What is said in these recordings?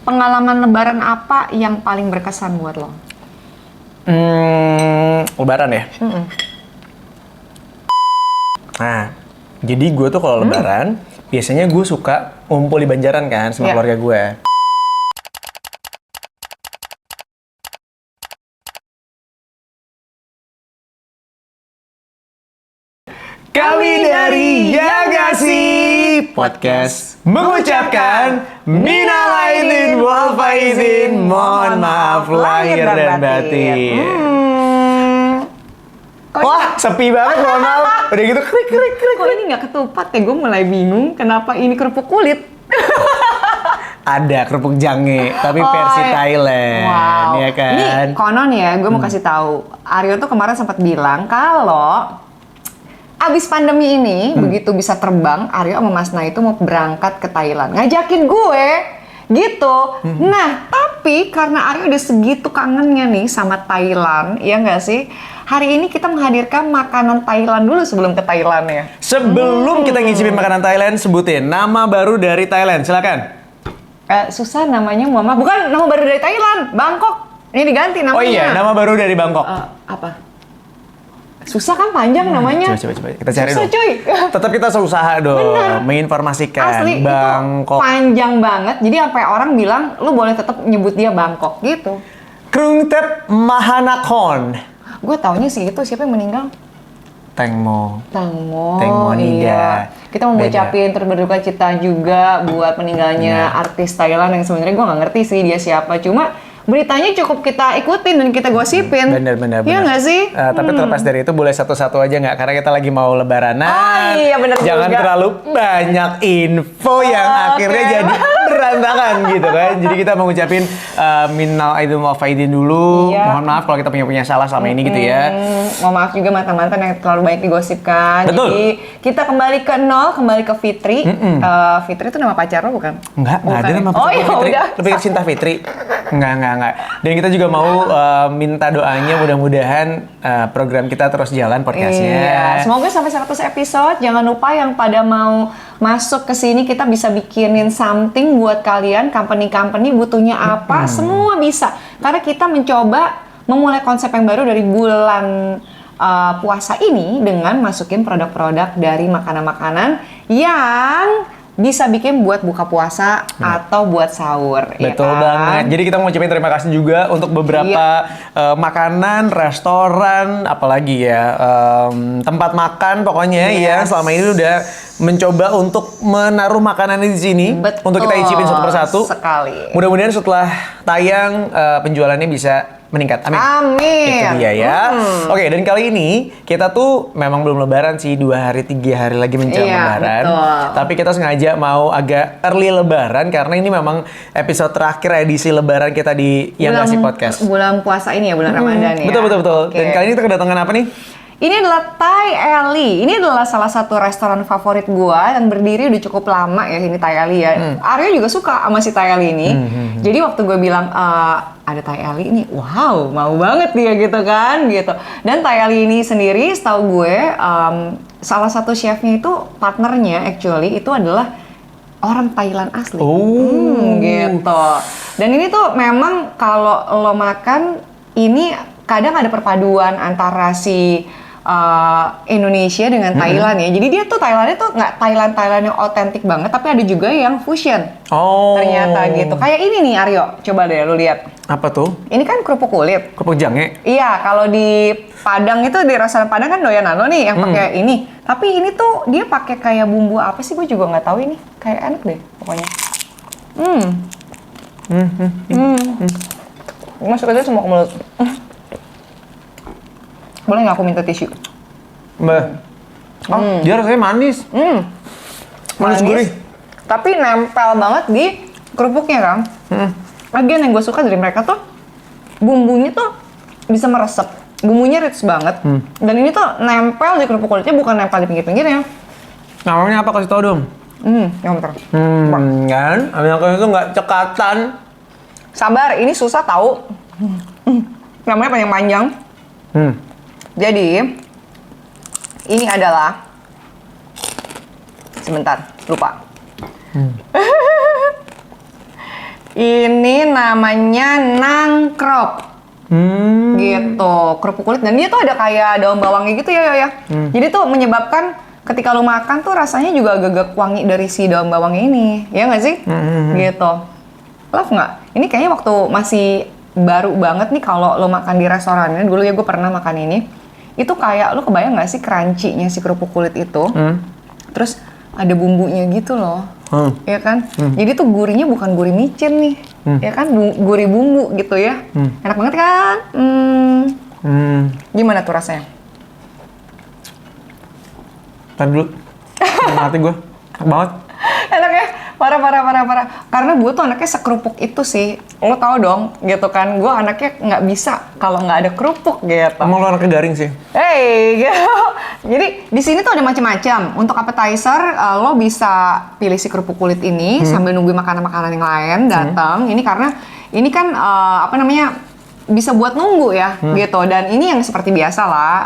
pengalaman lebaran apa yang paling berkesan buat lo? Lebaran ya? Nah, jadi gue tuh kalau lebaran, biasanya gue suka ngumpul di Banjaran kan sama keluarga gue. Kami dari Ya Nggak Sih Podcast mengucapkan minal aidin wal faizin, mohon maaf lahir dan batin. Wah, sepi banget, mohon maaf. Udah gitu krik. Kok ini nggak ketupat ya? Gue mulai bingung kenapa ini kerupuk kulit. Ada kerupuk jange, tapi versi Thailand, ya kan? Ini konon ya, gue mau kasih tahu. Aryo tuh kemarin sempat bilang kalau abis pandemi ini, begitu bisa terbang, Aryo sama Mas Na itu mau berangkat ke Thailand. Ngajakin gue, gitu. Nah, tapi karena Aryo udah segitu kangennya nih sama Thailand, ya nggak sih? Hari ini kita menghadirkan makanan Thailand dulu sebelum ke Thailand ya. Sebelum kita ngicipin makanan Thailand, sebutin nama baru dari Thailand, silakan. Susah namanya, Mama. Bukan nama baru dari Thailand, Bangkok. Ini diganti namanya. Oh iya, nama baru dari Bangkok. Apa? Susah kan panjang namanya. Coba kita cari susah, dong. Cuy. Tetap kita seusaha dong. Bener. Menginformasikan Asli, Bangkok. itu panjang banget. Jadi sampai orang bilang lu boleh tetap nyebut dia Bangkok gitu. Krungthep Mahanakhon. Gue taunya sih itu siapa yang meninggal? Tengmo Nida. Iya. Kita mau ngucapin turut berduka cita juga buat meninggalnya artis Thailand yang sebenarnya gue nggak ngerti sih dia siapa. Cuma beritanya cukup kita ikutin dan kita gosipin. Bener. Iya nggak sih? Tapi terlepas dari itu boleh satu-satu aja nggak? Karena kita lagi mau lebaran. Iya bener Jangan juga. terlalu banyak info yang akhirnya jadi berantakan gitu kan. Jadi kita mau ngucapin minal aidin wal faizin dulu. Iya. Mohon maaf kalau kita punya salah selama ini gitu ya. Mohon maaf juga mantan-mantan yang terlalu banyak digosipkan. Betul. Jadi kita kembali ke nol, kembali ke Fitri. Fitri itu nama pacar lo bukan? Enggak ada nama Oh iya Fitri. udah. Lebih ke Cinta Fitri. Enggak. Dan kita juga mau minta doanya mudah-mudahan program kita terus jalan podcastnya. Iya, semoga sampai 100 episode. Jangan lupa yang pada mau masuk ke sini kita bisa bikinin something buat kalian. Company butuhnya apa, semua bisa. Karena kita mencoba memulai konsep yang baru dari bulan puasa ini dengan masukin produk-produk dari makanan-makanan yang bisa bikin buat buka puasa atau buat sahur. Betul ya kan? banget. Jadi kita mau ucapin terima kasih juga untuk beberapa makanan, restoran, apalagi ya tempat makan pokoknya ya selama ini udah mencoba untuk menaruh makanan di sini untuk kita icipin satu persatu. Sekali. Mudah-mudahan setelah tayang penjualannya bisa meningkat. Amin. Itu dia ya. Oke, dan kali ini kita tuh memang belum lebaran sih, 2 hari 3 hari lagi menjelang lebaran. Betul. Tapi kita sengaja mau agak early lebaran karena ini memang episode terakhir edisi lebaran kita di Yang Nggak Sih Podcast. Bulan puasa ini ya, bulan Ramadan ya. Betul. Oke. Dan kali ini kita kedatangan apa nih? Ini adalah Thai Alley. Ini adalah salah satu restoran favorit gua dan berdiri udah cukup lama ya ini Thai Alley ya. Aryo juga suka sama si Thai Alley ini. Jadi waktu gue bilang ada Thai Alley ini, wow, mau banget dia gitu kan, gitu. Dan Thai Alley ini sendiri, setahu gue, salah satu chefnya itu partnernya actually itu adalah orang Thailand asli. Gitu. Dan ini tuh memang kalau lo makan ini kadang ada perpaduan antara si Indonesia dengan Thailand ya. Jadi dia tuh Thailandnya tuh nggak Thailand yang otentik banget, tapi ada juga yang fusion. Ternyata gitu. Kayak ini nih Aryo, coba deh lu lihat. Apa tuh? Ini kan kerupuk kulit. Kerupuk jange. Iya, kalau di Padang itu di restoran Padang kan doyan nih yang pakai ini. Tapi ini tuh dia pakai kayak bumbu apa sih? Gue juga nggak tahu ini. Kayak enak deh pokoknya. Masuk aja semua ke mulut. Boleh nggak aku minta tisu? Mbak. Dia rasanya manis. Manis gurih. Tapi nempel banget di kerupuknya kan. Lagian yang gue suka dari mereka tuh bumbunya tuh bisa meresap. Bumbunya rich banget. Dan ini tuh nempel di kerupuk kulitnya, bukan nempel di pinggir-pinggirnya. Namanya apa, kasih tau dong? Yang bentar. Kan? Aminaknya itu nggak cekatan. Sabar, ini susah tahu. Namanya panjang-panjang. Jadi, ini adalah sebentar, lupa. Ini namanya nangkrop. Gitu, kerupuk kulit. Dan dia tuh ada kayak daun bawangnya gitu ya. Jadi tuh menyebabkan ketika lu makan tuh rasanya juga agak-agak wangi dari si daun bawangnya ini. Ya nggak sih? Gitu. Love nggak? Ini kayaknya waktu masih baru banget nih kalau lo makan di restorannya. Dulu ya gue pernah makan ini. Itu kayak, lo kebayang nggak sih crunchy-nya si kerupuk kulit itu? Terus ada bumbunya gitu loh. Ya kan? Jadi tuh gurihnya bukan gurih micin nih. Ya kan? Gurih bumbu gitu ya. Enak banget kan? Gimana tuh rasanya? Tadi dulu. Mati gue. Enak banget. Enak ya? Parah. Karena gue tuh anaknya sekerupuk itu sih. Lo tau dong gitu kan. Gue anaknya nggak bisa kalau nggak ada kerupuk gitu. Emang lo anaknya garing sih? Hey, gitu. Jadi di sini tuh ada macam-macam. Untuk appetizer, lo bisa pilih si kerupuk kulit ini sambil nunggu makanan-makanan yang lain datang. Ini karena ini kan apa namanya bisa buat nunggu ya, gitu. Dan ini yang seperti biasa lah.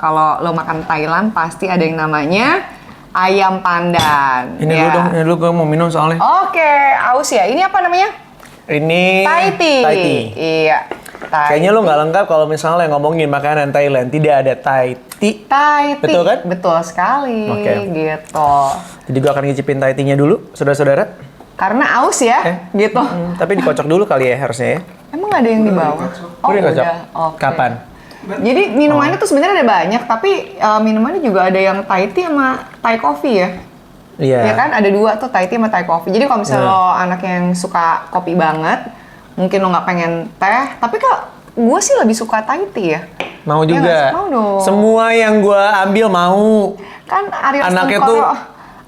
Kalau lo makan Thailand pasti ada yang namanya ayam pandan. Ini dulu gue mau minum soalnya. Oke, aus ya. Ini apa namanya? Ini Thai tea. Iya. Kayaknya lo nggak lengkap kalau misalnya ngomongin makanan Thailand tidak ada Thai tea. Thai tea. Betul kan? Betul sekali. Oke. Gitu. Jadi gue akan ngicipin Thai tea-nya dulu, saudara-saudara. Karena aus ya, gitu. Tapi dikocok dulu kali ya harusnya ya. Emang ada yang di bawah? Udah dikocok. Oke. Kapan? Jadi minumannya tuh sebenarnya ada banyak, tapi minumannya juga ada yang Thai tea sama Thai coffee ya. Iya. Ya kan, ada dua tuh Thai tea sama Thai coffee. Jadi kalau misalnya lo anak yang suka kopi banget, mungkin lo nggak pengen teh, tapi kalau gue sih lebih suka Thai tea ya. Mau Ya juga. nggak sih? Mau dong. Semua yang gue ambil mau. Kan Aryo Anaknya Astungkoro,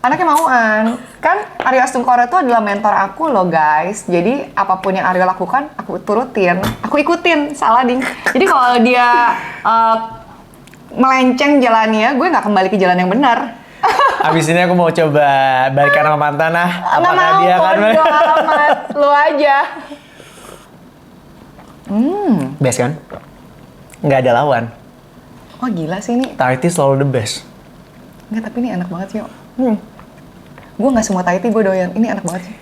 anaknya mauan. Kan Aryo Astungkoro itu adalah mentor aku loh guys. Jadi apapun yang Aryo lakukan, aku turutin. Aku ikutin, salah ding. Jadi kalau dia melenceng jalannya, gue nggak kembali ke jalan yang benar. Abis ini aku mau coba balikan sama mantan lah. Nggak Apakah mau, dia akan bodo amat. Lu aja. best kan? Nggak ada lawan. Wah gila sih ini. Thai tea selalu the best. Nggak, tapi ini enak banget sih, yuk. Gue nggak semua Thai tea gue doyan. Ini enak banget sih.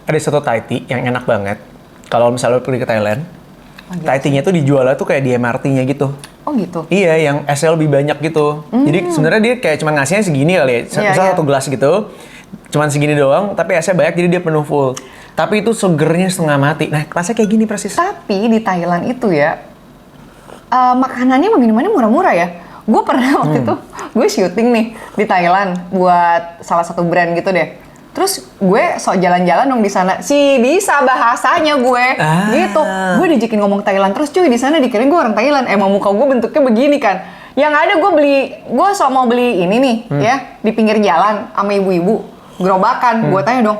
Ada satu Thai tea yang enak banget. Kalau misalnya lo pergi ke Thailand, gitu Thai tea-nya tuh dijualnya tuh kayak di MRT-nya gitu. Oh gitu? Iya, yang esnya lebih banyak gitu. Jadi sebenarnya dia kayak cuma ngasihnya segini kali ya. Iya, Misal iya. satu gelas gitu, cuman segini doang, tapi esnya banyak jadi dia penuh full. Tapi itu segernya setengah mati. Nah, rasanya kayak gini persis. Tapi di Thailand itu ya, makanannya sama minumannya murah-murah ya. Gue pernah waktu itu, gue syuting nih di Thailand buat salah satu brand gitu deh. Terus gue sok jalan-jalan dong di sana. Si bisa bahasanya gue, gitu. Gue diajakin ngomong Thailand terus cuy di sana dikirain gue orang Thailand. Emang muka gue bentuknya begini kan. Yang ada gue sok mau beli ini nih ya di pinggir jalan sama ibu-ibu gerobakan. Gue tanya dong,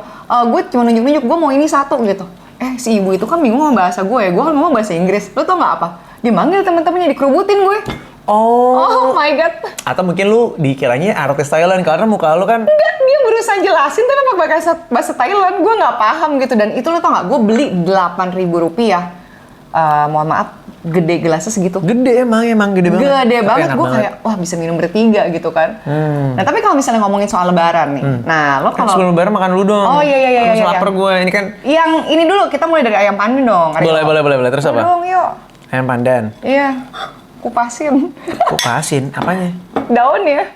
gue cuma nunjuk-nunjuk gue mau ini satu gitu. Si ibu itu kan bingung sama bahasa gue kan ngomong bahasa Inggris. Lo tau nggak apa? Dia manggil temen-temennya dikerubutin gue. Oh my god. Atau mungkin lu dikiranya artis Thailand karena muka lu kan. Enggak, dia berusaha jelasin tapi pakai bahasa Thailand. Gue nggak paham gitu. Dan itu lo tau nggak? Gue beli 8.000 rupiah. Mohon maaf, gede gelasnya segitu. Gede emang gede banget. Gede Tapi banget. enak Gue kayak, wah bisa minum bertiga gitu kan. Nah tapi kalau misalnya ngomongin soal lebaran nih. Nah lo Kan kalau... sebelum lebaran makan dulu dong. Oh iya. Masih lapar gue. Ini kan. Yang ini dulu, kita mulai dari ayam pandan dong. Boleh. Terus apa? Dong, yuk. Ayam pandan. Iya, kupasin. Kupasin, apanya? Daun ya.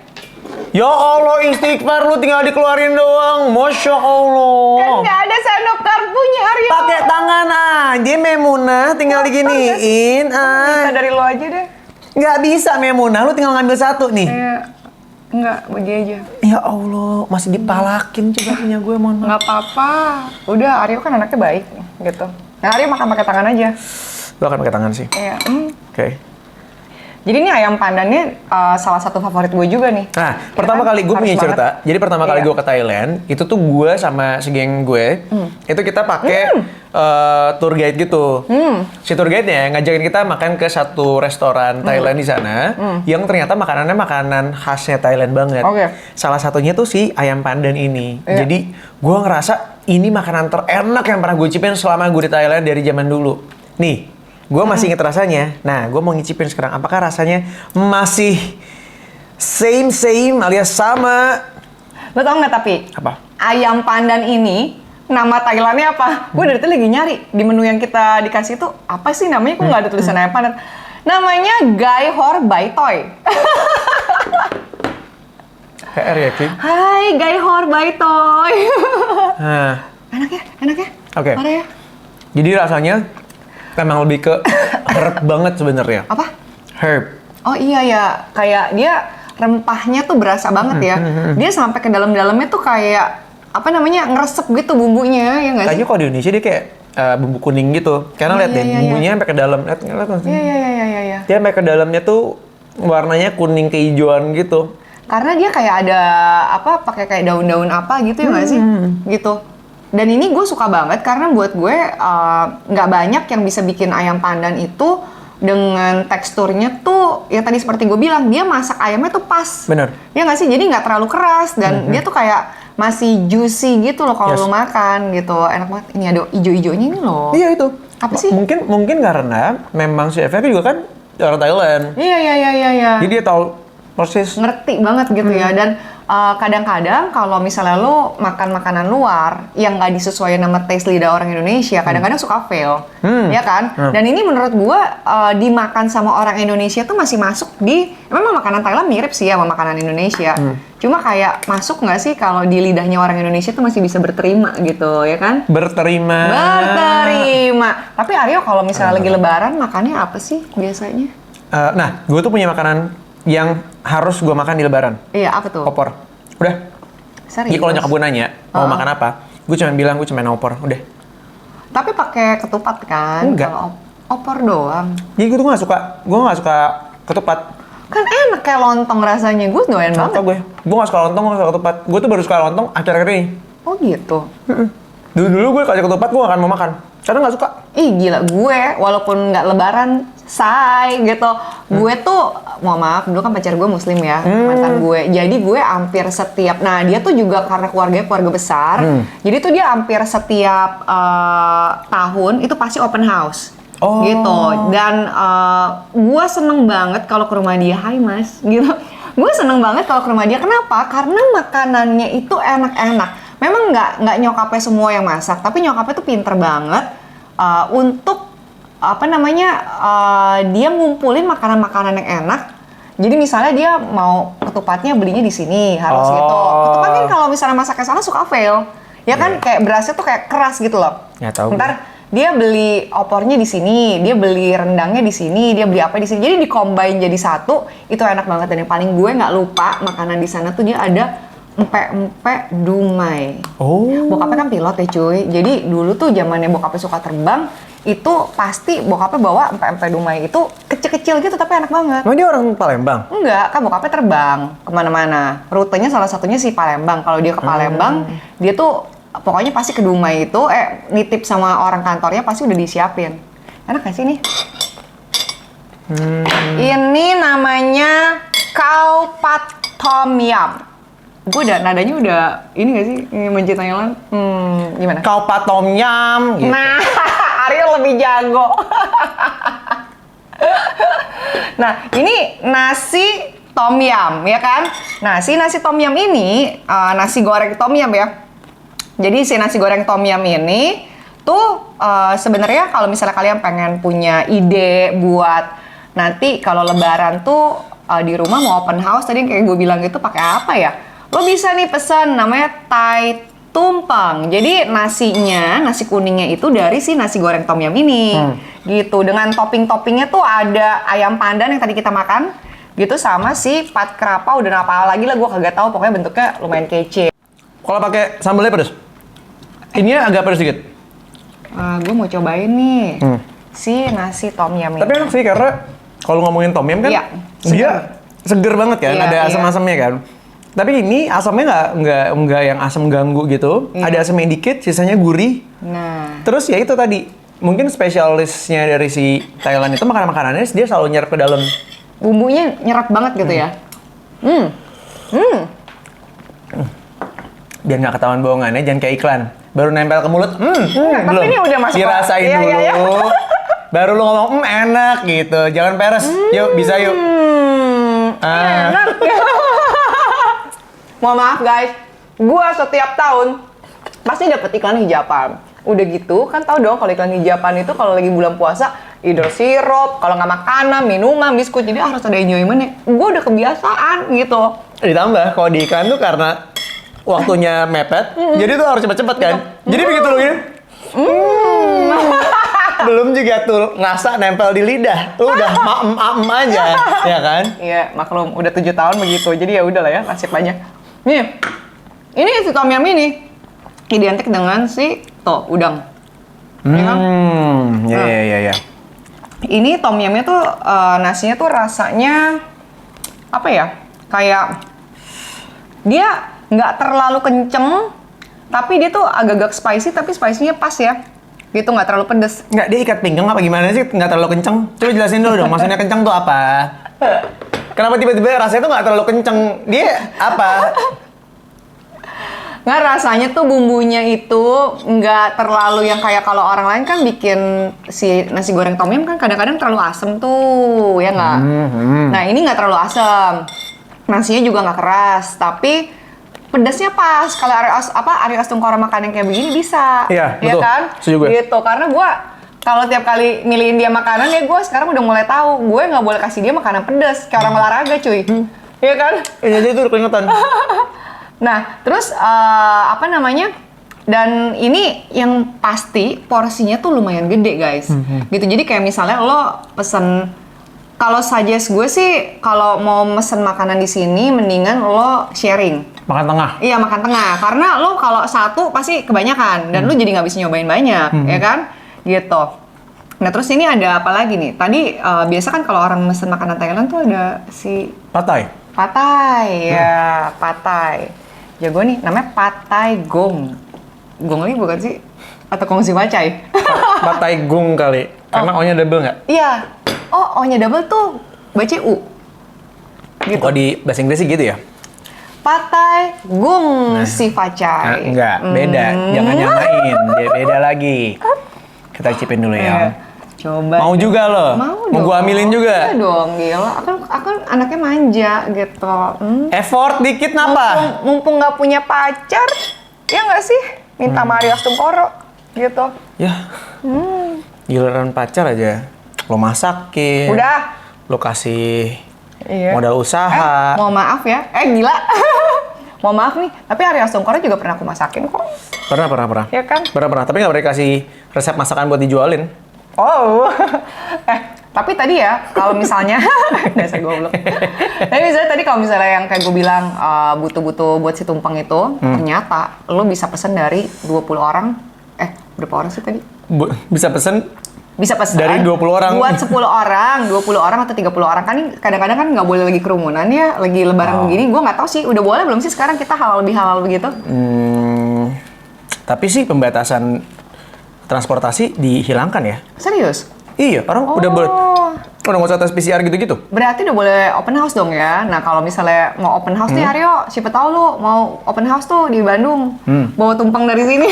Ya Allah, istighfar lu tinggal dikeluarin doang. Masya Allah. Kan nggak ada sendok garpunya, Aryo. Pakai tangan aja Memunah, tinggal diginiin. Bisa dari lo aja deh. Nggak bisa Memunah, lu tinggal ngambil satu nih. Enggak, bagi aja. Ya Allah, masih dipalakin juga punya gue, mohon maaf. Nggak apa-apa. Udah, Aryo kan anaknya baik gitu. Nah, Aryo makan pakai tangan aja. Lu akan pakai tangan sih. Iya. Oke. Jadi ini ayam pandannya salah satu favorit gue juga nih. Nah, pertama kali gue punya cerita. Jadi pertama kali gue ke Thailand, itu tuh gue sama segeng gue, itu kita pakai tour guide gitu. Si tour guide-nya ngajakin kita makan ke satu restoran Thailand di sana, yang ternyata makanannya makanan khasnya Thailand banget. Oke. Salah satunya tuh si ayam pandan ini. Jadi gue ngerasa ini makanan terenak yang pernah gue cipin selama gue di Thailand dari zaman dulu. Nih. Gue masih inget rasanya. Nah, gue mau ngicipin sekarang. Apakah rasanya masih same alias sama? Lo tau nggak tapi? Apa? Ayam pandan ini nama Thailandnya apa? Gue dari tadi lagi nyari di menu yang kita dikasih tuh apa sih namanya? Kok nggak ada tulisan ayam pandan? Namanya Gai Hor Bai Toi. PR ya, Ki? Hai Gai Hor Bai Toi. Nah, Enak ya? Oke. Parah ya? jadi rasanya memang lebih ke herb banget sebenarnya. Apa? Herb. Oh iya ya, kayak dia rempahnya tuh berasa banget ya. Dia sampai ke dalam-dalamnya tuh kayak apa namanya ngeresep gitu bumbunya ya nggak sih? Kayaknya kalau di Indonesia dia kayak bumbu kuning gitu. Karena lihat deh, bumbunya sampai ke dalam. Lihat. Iya. Dia sampai ke dalamnya tuh warnanya kuning kehijauan gitu. Karena dia kayak ada apa pakai kayak daun-daun apa gitu ya nggak sih? Gitu. Dan ini gue suka banget karena buat gue nggak banyak yang bisa bikin ayam pandan itu dengan teksturnya tuh ya tadi seperti gue bilang dia masak ayamnya tuh pas. Bener. Ya nggak sih? Jadi nggak terlalu keras dan dia tuh kayak masih juicy gitu loh kalau lo makan gitu. Enak banget. Ini ada ijo-ijonya ini loh. Iya itu. Apa sih? Mungkin karena memang chefnya juga kan orang Thailand. Iya. Jadi dia tahu persis. Ngerti banget gitu ya. Dan kadang-kadang kalau misalnya lo makan makanan luar yang nggak disesuaikan sama taste lidah orang Indonesia, kadang-kadang suka fail, ya kan? Dan ini menurut gua dimakan sama orang Indonesia tuh masih masuk di, memang makanan Thailand mirip sih sama makanan Indonesia. Cuma kayak masuk nggak sih kalau di lidahnya orang Indonesia tuh masih bisa berterima gitu, ya kan? Berterima. Tapi Aryo kalau misalnya lagi Lebaran makannya apa sih biasanya? Nah, gue tuh punya makanan yang harus gue makan di Lebaran. Iya, apa tuh? Opor. Udah. Serius? Jadi kalau nyokap gue nanya mau makan apa, gue cuma bilang gue cuma opor. Udah. Tapi pakai ketupat kan? Enggak. Kalau opor doang. Jadi gue tuh nggak suka ketupat. Kan enak kayak lontong rasanya. Gue doyan banget. Gue nggak suka lontong, gue nggak suka ketupat. Gue tuh baru suka lontong akhir-akhir ini. Oh gitu? Dulu gue kalau ketupat gue gak akan mau makan. Karena nggak suka. Ih gila, gue walaupun nggak Lebaran, say gitu. Gue tuh, mohon maaf, dulu kan pacar gue muslim ya, mantan gue. Jadi gue hampir setiap, nah dia tuh juga karena keluarganya keluarga besar. Jadi tuh dia hampir setiap tahun itu pasti open house. Oh. Gitu. Dan gue seneng banget kalau ke rumah dia, hai mas, gitu. Gue seneng banget kalau ke rumah dia, kenapa? Karena makanannya itu enak-enak. Memang nggak nyokapnya semua yang masak, tapi nyokapnya tuh pinter banget untuk apa namanya dia ngumpulin makanan-makanan yang enak. Jadi misalnya dia mau ketupatnya belinya di sini harus gitu. Ketupat kan kalau misalnya masaknya salah suka fail, ya kan kayak berasnya tuh kayak keras gitu loh. Ya tahu. Ntar dia beli opornya di sini, dia beli rendangnya di sini, dia beli apa di sini. Jadi di-combine jadi satu, itu enak banget. Dan yang paling gue nggak lupa makanan di sana tuh dia ada empek-empek dumai. Oh. Bokapnya kan pilot ya cuy. Jadi dulu tuh zamannya bokapnya suka terbang, itu pasti bokapnya bawa empek-empek dumai itu kecil-kecil gitu tapi enak banget. Emang dia orang Palembang? Enggak, kan bokapnya terbang kemana-mana. Rutenya salah satunya si Palembang. Kalau dia ke Palembang, dia tuh pokoknya pasti ke Dumai itu, nitip sama orang kantornya pasti udah disiapin. Enak gak sih nih? Ini namanya Khao Pad Tom Yum. Gue udah, nadanya udah, ini gak sih? Ini mencintai Thailand? Gimana? Khao Pad Tom Yum. Gitu. Nah, Ariel lebih jago. Nah, ini nasi tom yum, ya kan? Nah, si nasi tom yum ini, nasi goreng tom yum ya. Jadi si nasi goreng tom yum ini tuh sebenarnya kalau misalnya kalian pengen punya ide buat nanti kalau Lebaran tuh di rumah mau open house, tadi kayak gue bilang gitu pakai apa ya? Lo bisa nih pesan namanya Thai tumpeng. Jadi nasinya, nasi kuningnya itu dari si nasi goreng tom yum ini. Gitu. Dengan topping-toppingnya tuh ada ayam pandan yang tadi kita makan. Gitu sama si pat krapau dan apa lagi lah gue kagak tahu. Pokoknya bentuknya lumayan kece. Kalau pakai sambalnya pedas? Ini agak pedas dikit. Gue mau cobain nih si nasi tom yum ini. Tapi enak sih karena kalau ngomongin tom yum kan Iya, dia seger banget kan, Iya, ada iya. asam-asamnya kan. Tapi ini asamnya nggak yang asam ganggu gitu. Iya. Ada asamnya dikit, sisanya gurih. Nah, Terus ya itu tadi, mungkin spesialisnya dari si Thailand itu makanannya dia selalu nyerap ke dalam. bumbunya nyerap banget gitu ya. Biar nggak ketahuan bohongannya, jangan kayak iklan. Baru nempel ke mulut, tapi belum. ini udah masuk. Dirasain Iya, dulu. iya, iya. Baru lu ngomong, enak gitu. Jangan peres. Yuk, bisa yuk. Enak. Mohon maaf guys, gua setiap tahun pasti dapet iklan hijapan. Udah gitu kan tahu dong kalau iklan hijapan itu kalau lagi bulan puasa either sirup, kalau nggak makanan, minuman, biskuit, jadi harus ada enjoyment-nya. Gue udah kebiasaan gitu. Ditambah kalau di iklan tuh karena waktunya mepet, jadi tuh harus cepet-cepet kan. Jadi begitu lu gini. Belum juga tuh ngerasa nempel di lidah, lu udah maem aja, ya kan? Iya, maklum udah 7 tahun begitu. Jadi ya udahlah ya, nasib aja. Nih, ini si tom yum ini identik dengan si udang. Iya. Ini tom yumnya tuh nasinya tuh rasanya apa ya? Kayak dia nggak terlalu kenceng, tapi dia tuh agak-agak spicy, tapi spicy-nya pas ya. Gitu, nggak terlalu pedes. Nggak, dia ikat pinggang apa gimana sih? Nggak terlalu kenceng? Coba jelasin dulu dong, maksudnya kenceng tuh apa? Kenapa tiba-tiba rasanya tuh nggak terlalu kenceng? Dia apa? Nggak, rasanya tuh bumbunya itu nggak terlalu yang kayak kalau orang lain kan bikin si nasi goreng tom yum kan kadang-kadang terlalu asem tuh, ya nggak? Nah, ini nggak terlalu asem. Nasinya juga nggak keras, tapi pedasnya pas. Kalau Ari Astungkoro makan yang kayak begini bisa. Iya, ya betul. Kan? Setuju gue. Gitu, karena gue kalau tiap kali milihin dia makanan ya gue sekarang udah mulai tahu gue nggak boleh kasih dia makanan pedas kayak orang olahraga cuy. Iya kan? Iya, jadi tuh keringetan. Nah, terus apa namanya? Dan ini yang pasti porsinya tuh lumayan gede, guys. Gitu. Jadi kayak misalnya lo pesen, kalau suggest gue sih kalau mau mesen makanan di sini mendingan lo sharing. Makan tengah. Iya, makan tengah. Karena lo kalau satu pasti kebanyakan dan lo jadi nggak bisa nyobain banyak, ya kan? Gitu. Nah, terus ini ada apa lagi nih? Tadi biasa kan kalau orang mesen makanan Thailand tuh ada si Patai. Patai, ya, patai. Jago nih, namanya patai gong. Gong lagi bukan sih? Atau kongsi macai? Patai gung kali. Karena O-nya double nggak? Iya. Oh, O-nya double tuh baca U. Gitu. Kalau di bahasa Inggris sih gitu ya? Patai gung si pacai. Enggak, beda. Jangan nyamain. Dia beda lagi. Kita cipin dulu ya. Coba. Mau juga lo? Mau gua ambilin juga? Iya dong, gila. Aku anaknya manja gitu. Effort dikit napa? Mumpung nggak punya pacar, ya nggak sih? Minta Ari Astungkoro gitu. Ya. Giliran pacar aja. Lo masakin. Udah. Lo kasih Iya. modal usaha. Mau maaf ya. Gila. Mau maaf nih, tapi Ari Astungkoro juga pernah aku masakin kok. Pernah. Ya kan? Pernah. Tapi nggak pernah kasih resep masakan buat dijualin. Oh. Tapi tadi ya, kalau misalnya dasar goblok. Tapi misalnya tadi kalau misalnya yang kayak gue bilang butuh-butuh buat si tumpeng itu, ternyata lo bisa pesen dari 20 orang. Berapa orang sih tadi? Bisa pesen Bisa pesen dari 20 orang. buat 10 orang, 20 orang atau 30 orang. Kan ini kadang-kadang kan nggak boleh lagi kerumunan ya, lagi lebaran begini. Gue nggak tahu sih, udah boleh belum sih sekarang kita halal begitu? Tapi sih pembatasan transportasi dihilangkan ya. Serius? Iya, orang udah boleh. Udah nggak usah tes PCR gitu-gitu. Berarti udah boleh open house dong ya. Nah, kalau misalnya mau open house nih Aryo, siapa tahu lu mau open house tuh di Bandung. Bawa tumpeng dari sini.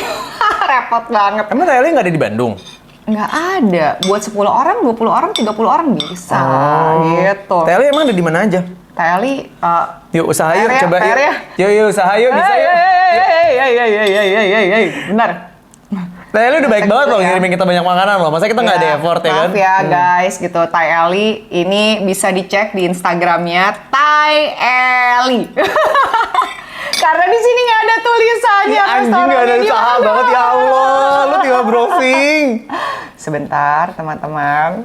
Repot banget. Emang Thailand nggak ada di Bandung? Nggak ada. Buat 10 orang, 20 orang, 30 orang bisa. Gitu. Thailand emang ada di mana aja? Teli, Yuk usaha yuk, PR ya, coba PR ya. Yuk usaha yuk, bisa yuk. Benar. Thailand udah baik banget loh ngirimin kita banyak makanan loh. Masa kita nggak ada effort ya kan? Maaf ya guys, gitu. Thai Eli ini bisa dicek di Instagramnya Thai Eli. Karena di sini nggak ada tulisannya. Anjing nggak ada usaha banget ya Allah. Lu tinggal browsing. Sebentar teman-teman.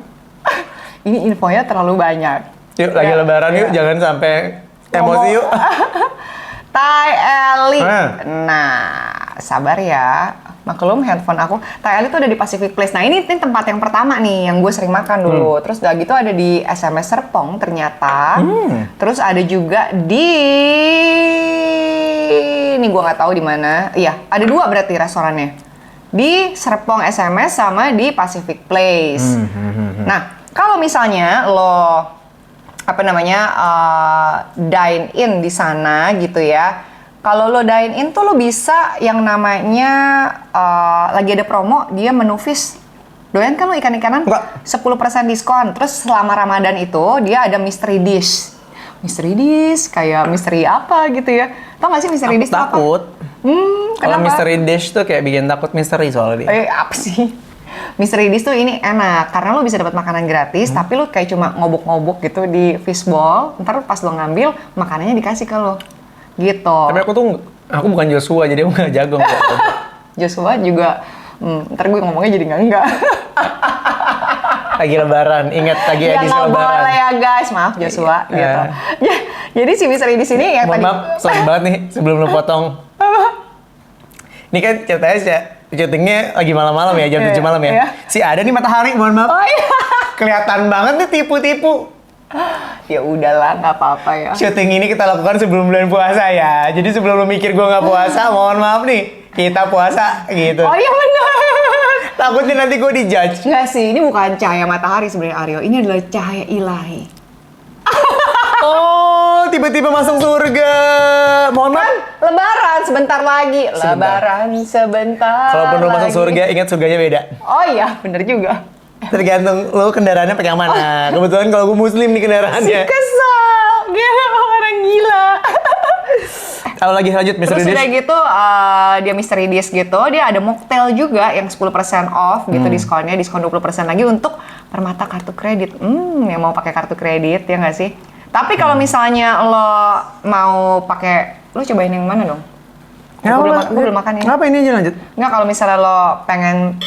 Ini infonya terlalu banyak. Yuk lagi lebaran yuk, jangan sampai emosi yuk. Thai Eli. Nah, sabar ya. Maklum handphone aku. Thai Eli tuh ada di Pacific Place. Nah, ini tempat yang pertama nih yang gue sering makan dulu. Terus udah gitu ada di SMS Serpong ternyata. Terus ada juga di ini gue nggak tahu di mana. Iya, ada 2 berarti restorannya. Di Serpong SMS sama di Pacific Place. Nah, kalau misalnya lo dine in di sana gitu ya. Kalau lo dine in tuh lo bisa yang namanya lagi ada promo, dia menu fish. Doyan kan lo ikan-ikanan? Enggak. 10% diskon. Terus selama Ramadan itu dia ada mystery dish. Mystery dish kayak misteri apa gitu ya. Tau gak sih mystery dish itu apa? Takut. Kalau Kenapa? mystery dish tuh kayak bikin takut misteri soalnya dia. Apa sih? Mystery dish tuh ini enak karena lo bisa dapat makanan gratis, tapi lo kayak cuma ngobok-ngobok gitu di fishbowl. Ntar pas lo ngambil makanannya dikasih ke lo, gitu. Tapi aku bukan Joshua jadi aku nggak jago. Joshua juga, ntar gue ngomongnya jadi enggak. Lagi lebaran, ingat lagi Ya edisi nggak lebaran. boleh ya guys, maaf Joshua gitu. Ya, jadi si mystery dish ini yang Mohon tadi. maaf, sorry banget nih sebelum lu potong. Ini kan ceritanya sih, syutingnya lagi malam-malam ya, jam 7 malam ya. Iya. Si ada nih matahari, mohon maaf. Oh iya. Kelihatan banget nih tipu-tipu. Ya udahlah, nggak apa-apa ya. Syuting ini kita lakukan sebelum bulan puasa ya. Jadi sebelum lu mikir gua nggak puasa, mohon maaf nih. Kita puasa gitu. Oh iya benar. Takutnya nanti gua dijudge. Nggak sih, ini bukan cahaya matahari sebenarnya Aryo. Ini adalah cahaya ilahi. Oh, tiba-tiba masuk surga. Mohon maaf. Lebaran sebentar lagi. Sebentar. Lebaran sebentar. Kalau perlu masuk lagi. surga, ingat surganya beda. Oh iya, bener juga. Tergantung lu kendaraannya pakai yang mana. Kebetulan kalau gue muslim nih kendaraannya. Kesel, dia orang gila. Kalau lagi lanjut mystery Terus dish. udah gitu, dia mystery dish gitu, dia ada mocktail juga yang 10% off gitu diskonnya, diskon 20% lagi untuk Permata kartu kredit. Yang mau pakai kartu kredit ya nggak sih? Tapi kalau misalnya lo mau pakai, lo cobain yang mana dong? Gue belum makan ini. Ngapa ini aja lanjut? Nggak, kalau misalnya lo pengen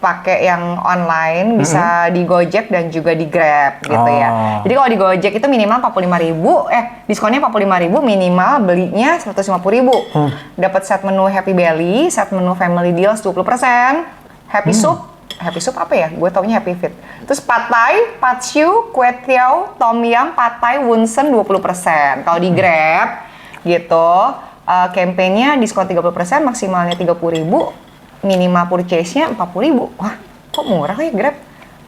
pakai yang online bisa di Gojek dan juga di Grab gitu ya. Jadi kalau di Gojek itu minimal 45.000, diskonnya 45.000, minimal belinya 150.000. Dapat set menu Happy Belly, set menu Family Deals 20%, Happy Soup. Happy Soup apa ya? Gue taunya Happy Fit. Terus Pad Thai, Pad Siu, Kue Tiao, Tom Yum, Pad Thai, Wunsen 20%. Kalau di Grab gitu, campaign-nya diskon 30%, maksimalnya 30.000, minimal purchase-nya 40.000. Wah, kok murah ya Grab?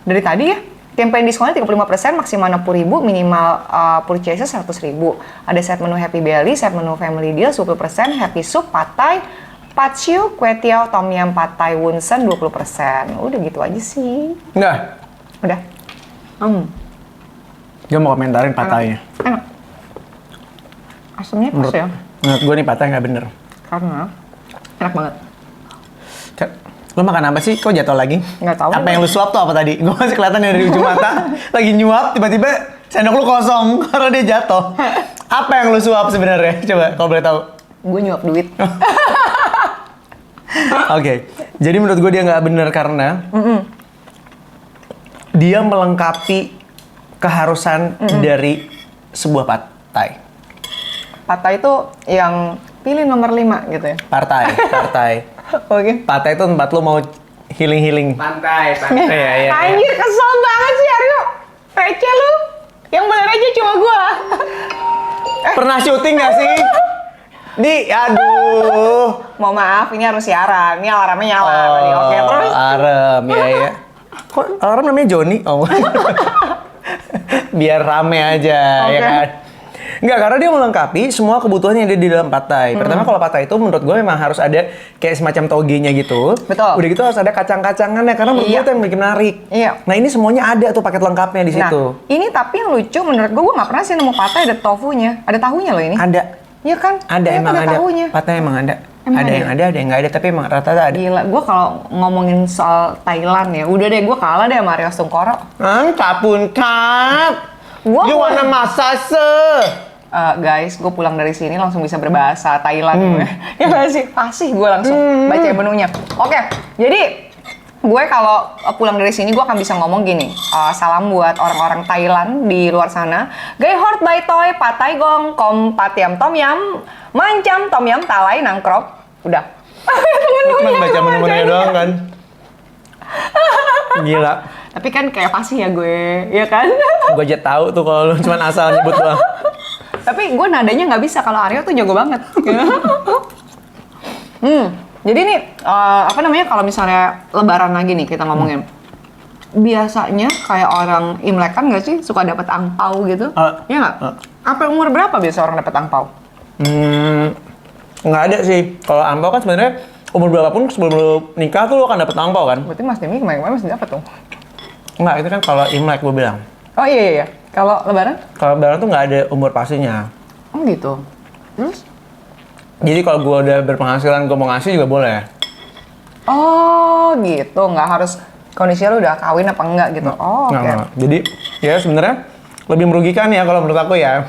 Dari tadi ya, campaign diskonnya 35%, maksimal 60.000, minimal purchase-nya 100.000. Ada set menu Happy Belly, set menu Family Deal 20%, Happy Soup, Pad Thai, Pad Siu, Kue Tiao, Tom Yum, Pad Thai, Wunsen 20%. Udah gitu aja sih. Enggak. Udah. Gue mau komentarin patahnya. Enak. Asamnya pas ya. Menurut gue nih patah nggak bener. Karena enak banget. Lo makan apa sih? Kok jatuh lagi? Nggak tahu. Apa yang lu suap tuh apa tadi? Gue masih kelihatan dari ujung mata. Lagi nyuap, tiba-tiba sendok lu kosong karena dia jatuh. Apa yang lu suap sebenarnya? Coba kalau boleh tahu. Gue nyuap duit. Oke, jadi menurut gue dia nggak bener karena dia melengkapi keharusan dari sebuah partai. Partai itu yang pilih nomor 5 gitu ya. Partai. Oke. Partai itu tempat lo mau healing. Pantai. Iya. Anjir, kesel banget sih Aryo. Receh lu. Yang bener aja cuma gua. Pernah syuting nggak sih? Nih, aduh. Mau maaf, ini harus siaran. Ini alarmnya nyala tadi. Oke, terus. Alarm, ya. Kok alarm namanya Joni? Oh. Biar rame aja, ya kan? Enggak, karena dia melengkapi semua kebutuhan yang ada di dalam patai. Pertama, kalau patai itu menurut gue memang harus ada kayak semacam togenya gitu. Betul. Udah gitu harus ada kacang-kacangannya, karena menurut gue itu yang bikin menarik. Iya. Nah, ini semuanya ada tuh paket lengkapnya di situ. Nah, ini tapi yang lucu menurut gua nggak pernah sih nemu patai ada tofunya. Ada tahunya loh ini. Ada. Iya kan? Ada, Ini emang ada. tahunya. Patai emang ada. Emang ada ada yang ya? ada yang nggak ada, tapi emang rata-rata ada. Gila, gue kalau ngomongin soal Thailand ya, udah deh gue kalah deh sama Aryo Sungkoro. Kapun kap. Gua You wanna massage? Guys, gue pulang dari sini langsung bisa berbahasa Thailand gue. Ya nggak sih? Fasih gue langsung baca menunya. Oke, jadi gue kalau pulang dari sini gue akan bisa ngomong gini. Salam buat orang-orang Thailand di luar sana. Gai hort bai toy, patai gong, kom patiam tom yam, mancam tom yam talai nangkrop. Udah. Cuma baca menu-menunya doang kan. Gila. Tapi kan kayak fasih ya gue, ya kan? Gue aja tahu tuh kalau lu cuma asal nyebut doang. Tapi gue nadanya nggak bisa, kalau Aryo tuh jago banget. Jadi nih, apa namanya, kalau misalnya lebaran lagi nih kita ngomongin. Biasanya kayak orang Imlek kan nggak sih, suka dapat angpau gitu? Iya nggak? Apa umur berapa biasa orang dapat angpau? Nggak ada sih. Kalau angpau kan sebenarnya umur berapapun sebelum lu nikah tuh lu akan dapet angpau kan? Berarti Mas Demi kemarin masih dapat tuh? Nggak, itu kan kalau Imlek gue bilang. Oh iya, iya. Kalau lebaran? Kalau lebaran tuh nggak ada umur pastinya. Oh gitu. Terus? Jadi kalau gue udah berpenghasilan, gue mau ngasih juga boleh. Oh gitu, nggak harus kondisi lu udah kawin apa enggak gitu. Oh oke. Nggak. Jadi ya sebenarnya lebih merugikan ya kalau menurut aku ya.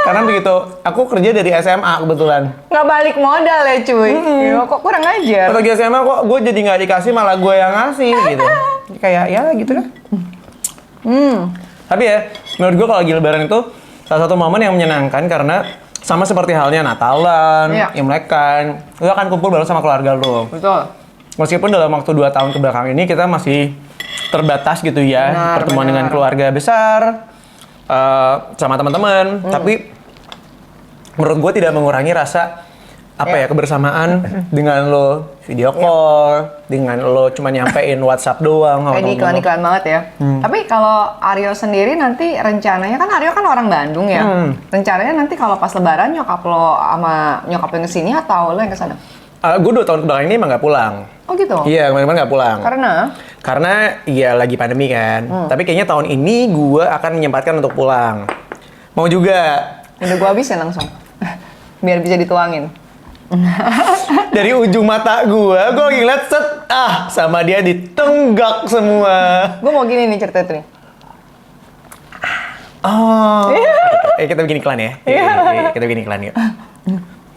Karena begitu, aku kerja dari SMA kebetulan. Nggak balik modal ya cuy. Ya, kok kurang ajar. Pas lagi SMA kok gue jadi nggak dikasih, malah gue yang ngasih gitu. Kayak ya gitu lah. Tapi ya, menurut gue kalau lagi lebaran itu salah satu momen yang menyenangkan karena sama seperti halnya Natalan, Iya. Imlekan, lu akan kumpul bareng sama keluarga lu. Betul. Meskipun dalam waktu 2 tahun kebelakang ini kita masih terbatas gitu ya, Benar, pertemuan benar. dengan keluarga besar, sama teman-teman, tapi menurut gue tidak mengurangi rasa apa ya kebersamaan dengan lo video call, dengan lo cuma nyampein WhatsApp doang. sama Kayak di temen-temen lo. iklan-iklan banget ya. Tapi kalau Aryo sendiri nanti rencananya kan Aryo kan orang Bandung ya. Rencananya nanti kalau pas Lebaran nyokap lo sama nyokap yang kesini atau lo yang kesana? Gue 2 tahun kebelakang ini emang nggak pulang. Oh gitu. Iya, kemarin-kemarin nggak pulang. Karena ya lagi pandemi kan. Tapi kayaknya tahun ini gue akan menyempatkan untuk pulang. Mau juga. udah gua habisin langsung. Biar bisa dituangin. Dari ujung mata gue lagi ngeliat set, sama dia ditenggak semua. Gue mau gini nih cerita itu nih. Oh. Kita bikin iklan ya. Kita bikin iklan yuk.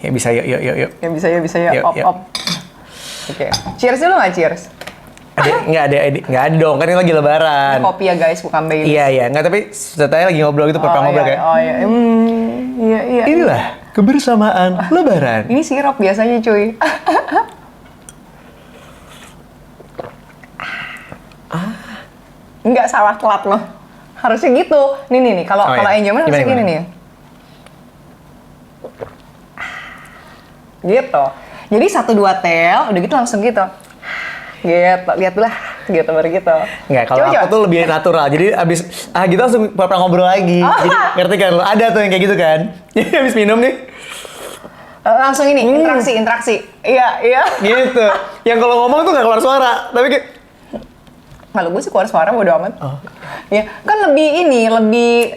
Ya bisa yuk. Ya bisa ya. Yuk, Op. yuk. Oke. Cheers dulu nggak cheers? Nggak ada dong, kan ini lagi lebaran. Kopi ya guys, bukan Baileys. Iya, nggak, tapi ceritanya lagi ngobrol gitu, pernah ngobrol kayak. Oh iya. Iya. Inilah kebersamaan lebaran. Ini sirup biasanya cuy. Nggak salah telat loh. Harusnya gitu. Nih. Kalau Oh, iya. Enjoyment harusnya Gimana? gini nih. Gitu. Jadi 1-2 tel, udah gitu langsung gitu. Gitu, lihat dulu lah. Gitu, baru gitu. Nggak, kalau Coba. aku tuh lebih natural. Jadi abis gitu langsung pernah ngobrol lagi. Jadi ngerti kan lo? Ada tuh yang kayak gitu kan. Jadi abis minum nih, Langsung ini, interaksi. Iya. gitu. Yang kalau ngomong tuh nggak keluar suara, tapi kayak Kalau gue sih keluar suara bodo amat. Ya, kan lebih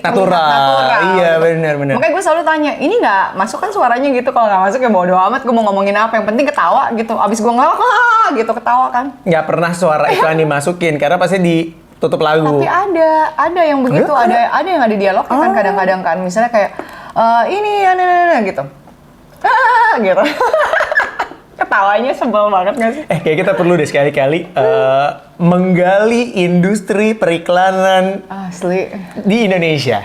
natural. Iya, benar. Makanya gue selalu tanya, ini nggak masuk kan suaranya gitu, kalau nggak masuk ya bodo amat, gue mau ngomongin apa, yang penting ketawa gitu. Abis gue ngelak gitu, ketawa kan. nggak pernah suara iklan dimasukin karena pasti ditutup lagu. Tapi ada yang begitu, ada yang ada dialog kan kadang-kadang kan, misalnya kayak ini gitu. Gitu. Ketawanya sebel banget nggak sih? Kayak kita perlu deh sekali-kali menggali industri periklanan Asli. di Indonesia.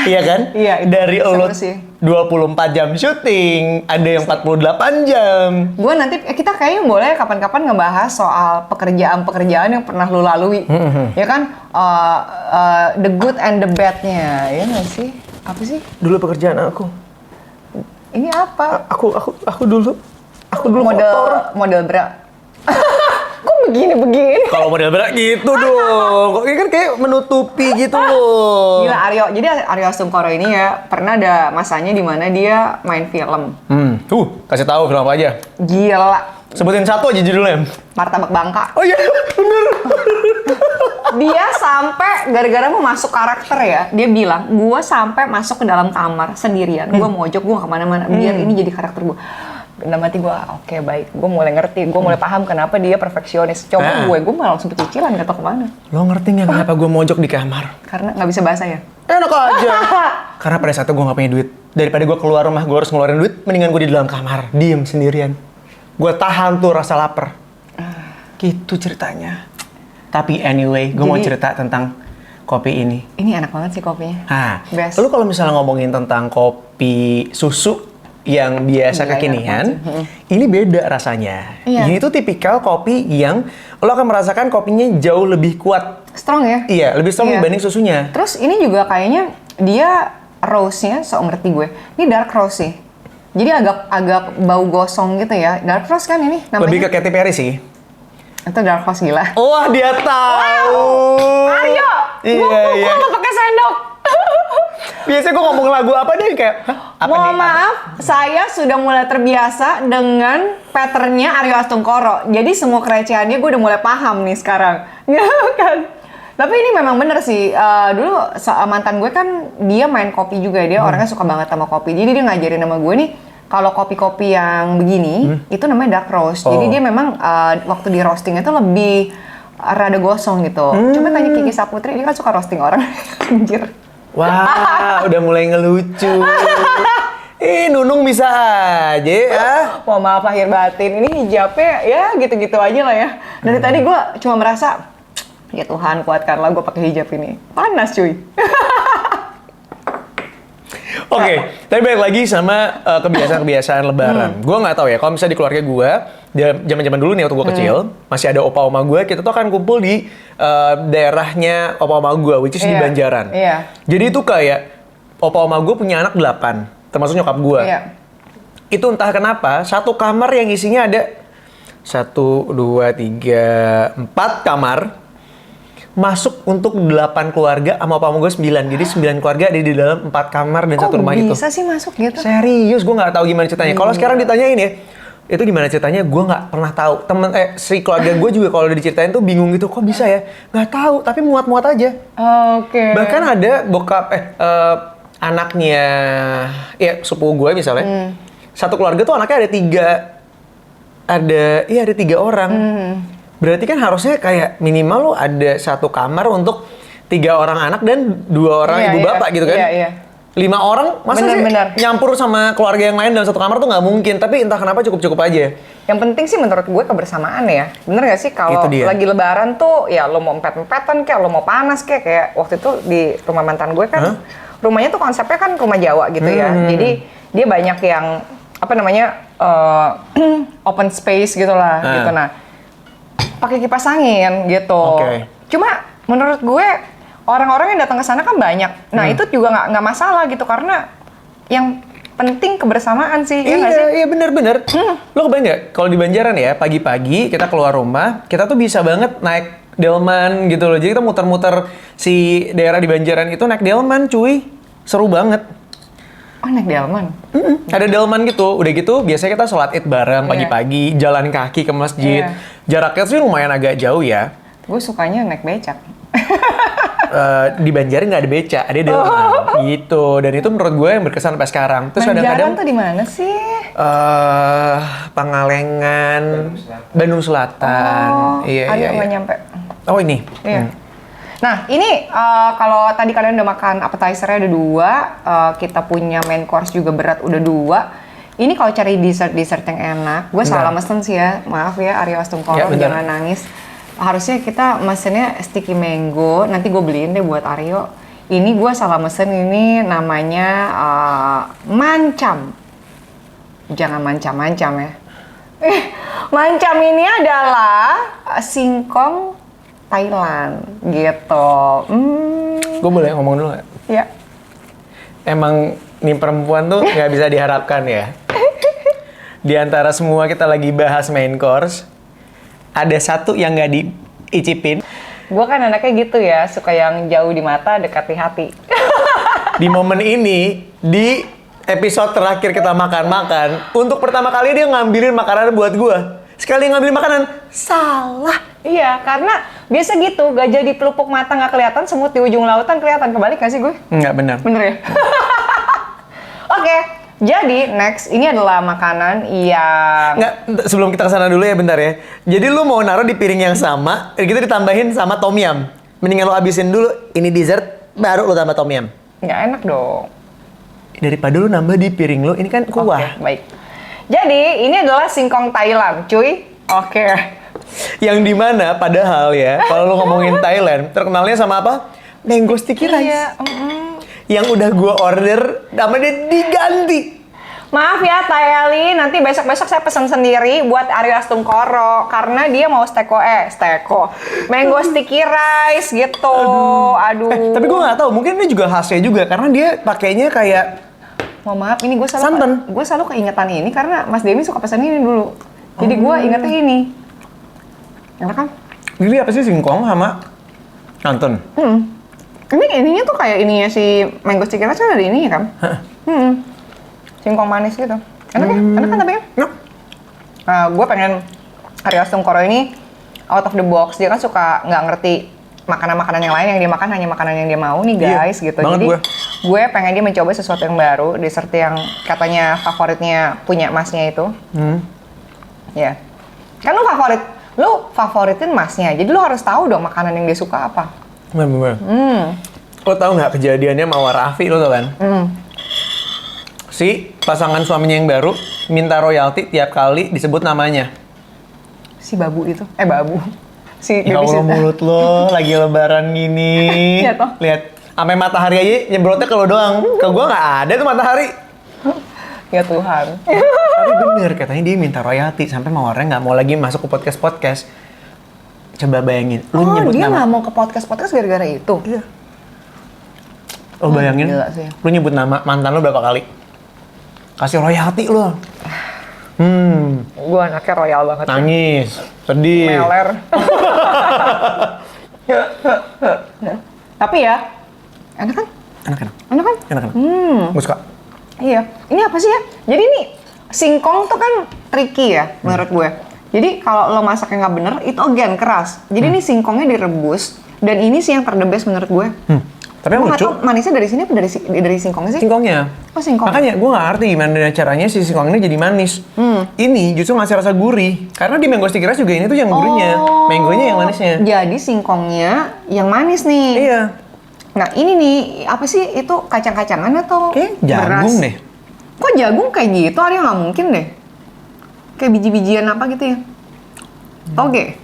Iya kan? Iya, itu Dari bisa lo bersih. 24 jam syuting, ada yang 48 jam. Gue nanti kita kayaknya boleh kapan-kapan ngebahas soal pekerjaan-pekerjaan yang pernah lu lalui, ya kan? The good and the bad-nya, ya nggak sih? Apa sih? Dulu pekerjaan aku. Ini apa? Aku dulu Model bra. Kok begini? Kalau model berat gitu dong. Kok ini kan kayak menutupi gitu loh. Gila Aryo. Jadi Aryo Asungkoro ini ya pernah ada masanya di mana dia main film. Kasih tahu film apa aja. Gila. Sebutin satu aja judulnya. Martabak Bangka. Oh iya, bener. Dia sampai gara-gara mau masuk karakter ya, dia bilang, gue sampai masuk ke dalam kamar sendirian, gue mojok, gue gak kemana-mana, biar ini jadi karakter gue. Dalam hati gue, oke, baik, gue mulai ngerti, gue mulai paham kenapa dia perfeksionis. Coba gue malah langsung pecicilan, gak tau kemana. Lo ngerti nggak kenapa gue mojok di kamar? Karena gak bisa bahasa ya? Enak aja. Karena pada saat itu gue gak punya duit. Daripada gue keluar rumah, gue harus ngeluarin duit, mendingan gue di dalam kamar, diem sendirian. Gue tahan tuh rasa lapar. Gitu ceritanya. Tapi anyway, gue mau cerita tentang kopi ini. Ini enak banget sih kopinya. Best. Lu kalau misalnya ngomongin tentang kopi susu yang biasa Gila, kekinian, enak banget ini beda rasanya. Iya. Ini tuh tipikal kopi yang lo akan merasakan kopinya jauh lebih kuat. Strong ya? Iya, lebih strong Iya. dibanding susunya. Terus ini juga kayaknya dia roast-nya, sok ngerti gue. Ini dark roast sih. Jadi agak bau gosong gitu ya. Dark roast kan ini namanya? Lebih ke Katy Perry sih. Itu dark roast gila. Wah, dia tahu. Aryo! Iya. Gue pakai sendok. Biasanya gue ngomong lagu apa deh kayak, "Hah, apa Mohon nih?" maaf, saya sudah mulai terbiasa dengan patternnya Aryo Asungkoro. Jadi semua kerecehannya gue udah mulai paham nih sekarang. Ya kan? Tapi ini memang bener sih. Dulu mantan gue kan dia main kopi juga. Dia orangnya suka banget sama kopi. Jadi dia ngajarin sama gue nih, kalau kopi-kopi yang begini itu namanya dark roast. Jadi dia memang waktu di roastingnya tuh lebih rada gosong gitu. Coba tanya Kiki Saputri, dia kan suka roasting orang. Anjir. Wah, udah mulai ngelucu. Nunung bisa aja ya. Wah, maaf lahir batin. Ini hijabnya ya gitu-gitu aja lah ya. Dari tadi gue cuma merasa, ya Tuhan kuatkanlah gue pakai hijab ini. Panas cuy. Oke, tapi balik lagi sama kebiasaan-kebiasaan Lebaran. Gue nggak tahu ya, kalau misalnya di keluarga gue, zaman-zaman dulu nih waktu gue kecil, masih ada opa oma gue, kita tuh akan kumpul di daerahnya opa oma gue, which is di Banjaran. Iya. Jadi itu kayak opa oma gue punya anak 8, termasuk nyokap gue. Iya. Itu entah kenapa, satu kamar yang isinya ada 1, 2, 3, 4 kamar. Masuk untuk 8 keluarga sama opa gue 9. Jadi 9 keluarga ada di dalam 4 kamar dan satu rumah itu. Kok bisa sih masuk gitu? Serius, gue nggak tahu gimana ceritanya. Kalau sekarang ditanyain ya, itu gimana ceritanya? Gue nggak pernah tahu. Si keluarga gue juga kalau udah diceritain tuh bingung gitu. Kok bisa ya? Nggak tahu, tapi muat-muat aja. Oke. Bahkan ada bokap, anaknya, ya sepupu gue misalnya. Satu keluarga tuh anaknya ada 3 orang. Berarti kan harusnya kayak minimal lo ada 1 kamar untuk 3 orang anak dan 2 orang ibu bapak gitu kan? Iya. 5 orang masa Bener. sih nyampur sama keluarga yang lain dalam satu kamar tuh nggak mungkin. Tapi entah kenapa cukup-cukup aja. Yang penting sih menurut gue kebersamaan ya. Bener gak sih kalau lagi lebaran tuh ya lo mau empet-empetan kayak lo mau panas kayak waktu itu di rumah mantan gue kan rumahnya tuh konsepnya kan rumah Jawa gitu ya. Jadi dia banyak yang open space gitu lah gitu. Nah, pakai kipas angin gitu. Cuma menurut gue orang-orang yang datang ke sana kan banyak. Nah itu juga nggak masalah gitu karena yang penting kebersamaan sih. Iya benar-benar. Lo kebayang nggak kalau di Banjaran ya pagi-pagi kita keluar rumah kita tuh bisa banget naik delman gitu loh. Jadi kita muter-muter si daerah di Banjaran itu naik delman cuy. Seru banget. Oh naik delman? Ada delman gitu, udah gitu biasanya kita sholat id bareng pagi-pagi, jalan kaki ke masjid. Jaraknya sih lumayan agak jauh ya. Gue sukanya naik becak. Di Banjaran nggak ada beca, ada delman gitu. Dan itu menurut gue yang berkesan sampai sekarang. Terus kadang-kadang tuh di mana sih? Pangalengan, Bandung Selatan. Iya. Nggak nyampe. Oh ini. Iya. Nah, ini kalau tadi kalian udah makan appetizer-nya ada 2, kita punya main course juga berat udah 2. Ini kalau cari dessert yang enak, gue salah mesen sih ya, maaf ya Aryo Astungkoro, jangan nangis. Harusnya kita mesennya sticky mango, nanti gue beliin deh buat Aryo. Ini gue salah mesen, ini namanya mancam. Jangan mancam-mancam ya. Mancam ini adalah singkong Thailand gitu. Gue boleh ngomong dulu nggak? Iya. Emang nih perempuan tuh nggak bisa diharapkan ya. Di antara semua kita lagi bahas main course, ada satu yang nggak diicipin. Gue kan anaknya gitu ya, suka yang jauh di mata, dekat di hati. Di momen ini, di episode terakhir kita makan-makan, untuk pertama kali dia ngambilin makanan buat gue. Sekali ngambil makanan, salah. Iya, karena biasa gitu, gajah di pelupuk mata nggak kelihatan, semut di ujung lautan kelihatan. Kebalik nggak sih gue? Nggak benar. Bener ya? Oke, jadi next, ini adalah makanan yang... Nggak, sebelum kita kesana dulu ya bentar ya. Jadi lu mau naruh di piring yang sama, gitu ditambahin sama tom yum. Mendingan lu habisin dulu, ini dessert, baru lu tambah tom yum. Nggak enak dong. Daripada lu nambah di piring lu, ini kan kuah. Oke, baik. Jadi, ini adalah singkong Thailand, cuy. Oke. Yang dimana padahal ya, kalau lu ngomongin Thailand, terkenalnya sama apa? Mango sticky rice. Iya. Yang udah gua order, namanya diganti. Maaf ya Tayali, nanti besok-besok saya pesan sendiri buat Aryo Astungkoro karena dia mau steko mango sticky rice gitu. Aduh. Tapi gue nggak tahu, mungkin ini juga khasnya juga karena dia pakainya kayak maaf, ini gue selalu santan. Gue selalu keingetan ini karena Mas Demi suka pesan ini dulu. Jadi gue ingetnya ini. Enak kan? Ini apa sih singkong sama santan? Ininya tuh kayak ininya si mango sticky rice kan ada ini kan? Singkong manis gitu. Enak ya? Enak kan tapi kan? Enak. Gue pengen Aryo Astungkoro ini out of the box. Dia kan suka nggak ngerti makanan-makanan yang lain, yang dia makan hanya makanan yang dia mau nih guys gitu. Jadi gue. gue pengen dia mencoba sesuatu yang baru, dessert yang katanya favoritnya punya masnya itu. Ya. Kan lu favoritin masnya, jadi lu harus tahu dong makanan yang dia suka apa. Bener. Lo tau nggak kejadiannya Mawar Raffi, lo tau kan? Si pasangan suaminya yang baru minta royalti tiap kali disebut namanya. Si babu itu, babu. Si Ya Allah, mulut lo lagi lebaran gini. Iya toh. Lihat, sampai matahari aja nyebrotnya ke lo doang. Ke gua nggak ada tuh matahari. Ya Tuhan. Tapi bener, katanya dia minta royalti sampai Mawarnya nggak mau lagi masuk ke podcast. Coba bayangin, lu nyebut dia nama. nggak mau ke podcast gara-gara itu. Iya. Lo bayangin, gila sih. lu nyebut nama mantan lu berapa kali? Kasih royalti lo. Gue anaknya royal banget. Nangis, sedih. Meler. Tapi ya, enak kan? Enak-enak. Enak kan? Enak-enak. Gue suka. Iya. Ini apa sih ya? Jadi nih, singkong tuh kan tricky ya menurut gue. Jadi kalau lo masaknya nggak bener, itu again keras. Jadi nih singkongnya direbus, dan ini sih yang terdebes menurut gue. Tapi yang Gue nggak lucu, tahu manisnya dari sini apa dari singkongnya sih? singkongnya. Oh, singkong. Makanya gue nggak ngerti gimana caranya si singkong ini jadi manis. Ini justru ngasih rasa gurih. Karena di mango sticky rice juga ini tuh yang gurihnya. Mangonya yang manisnya. Jadi singkongnya yang manis nih. Iya. Nah ini nih, apa sih itu kacang-kacangan atau Kayak jagung deh. Kok jagung kayak gitu? Arya nggak mungkin deh. Kayak biji-bijian apa gitu ya? Oke.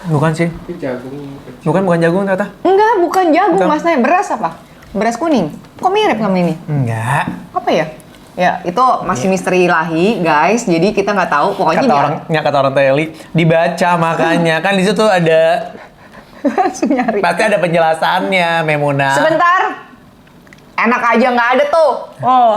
Bukan sih. Jagung kecil. Bukan jagung ternyata. Enggak, bukan jagung Bukan. mas. Beras apa? Beras kuning. Kok mirip sama ini? Enggak. Apa ya? Ya itu masih misteri ilahi guys. Jadi kita nggak tahu. Pokoknya Kata orang Teli, dibaca makanya. Kan di situ ada, langsung nyari. pasti ada penjelasannya, Memuna. Sebentar. Enak aja nggak ada tuh. Oh.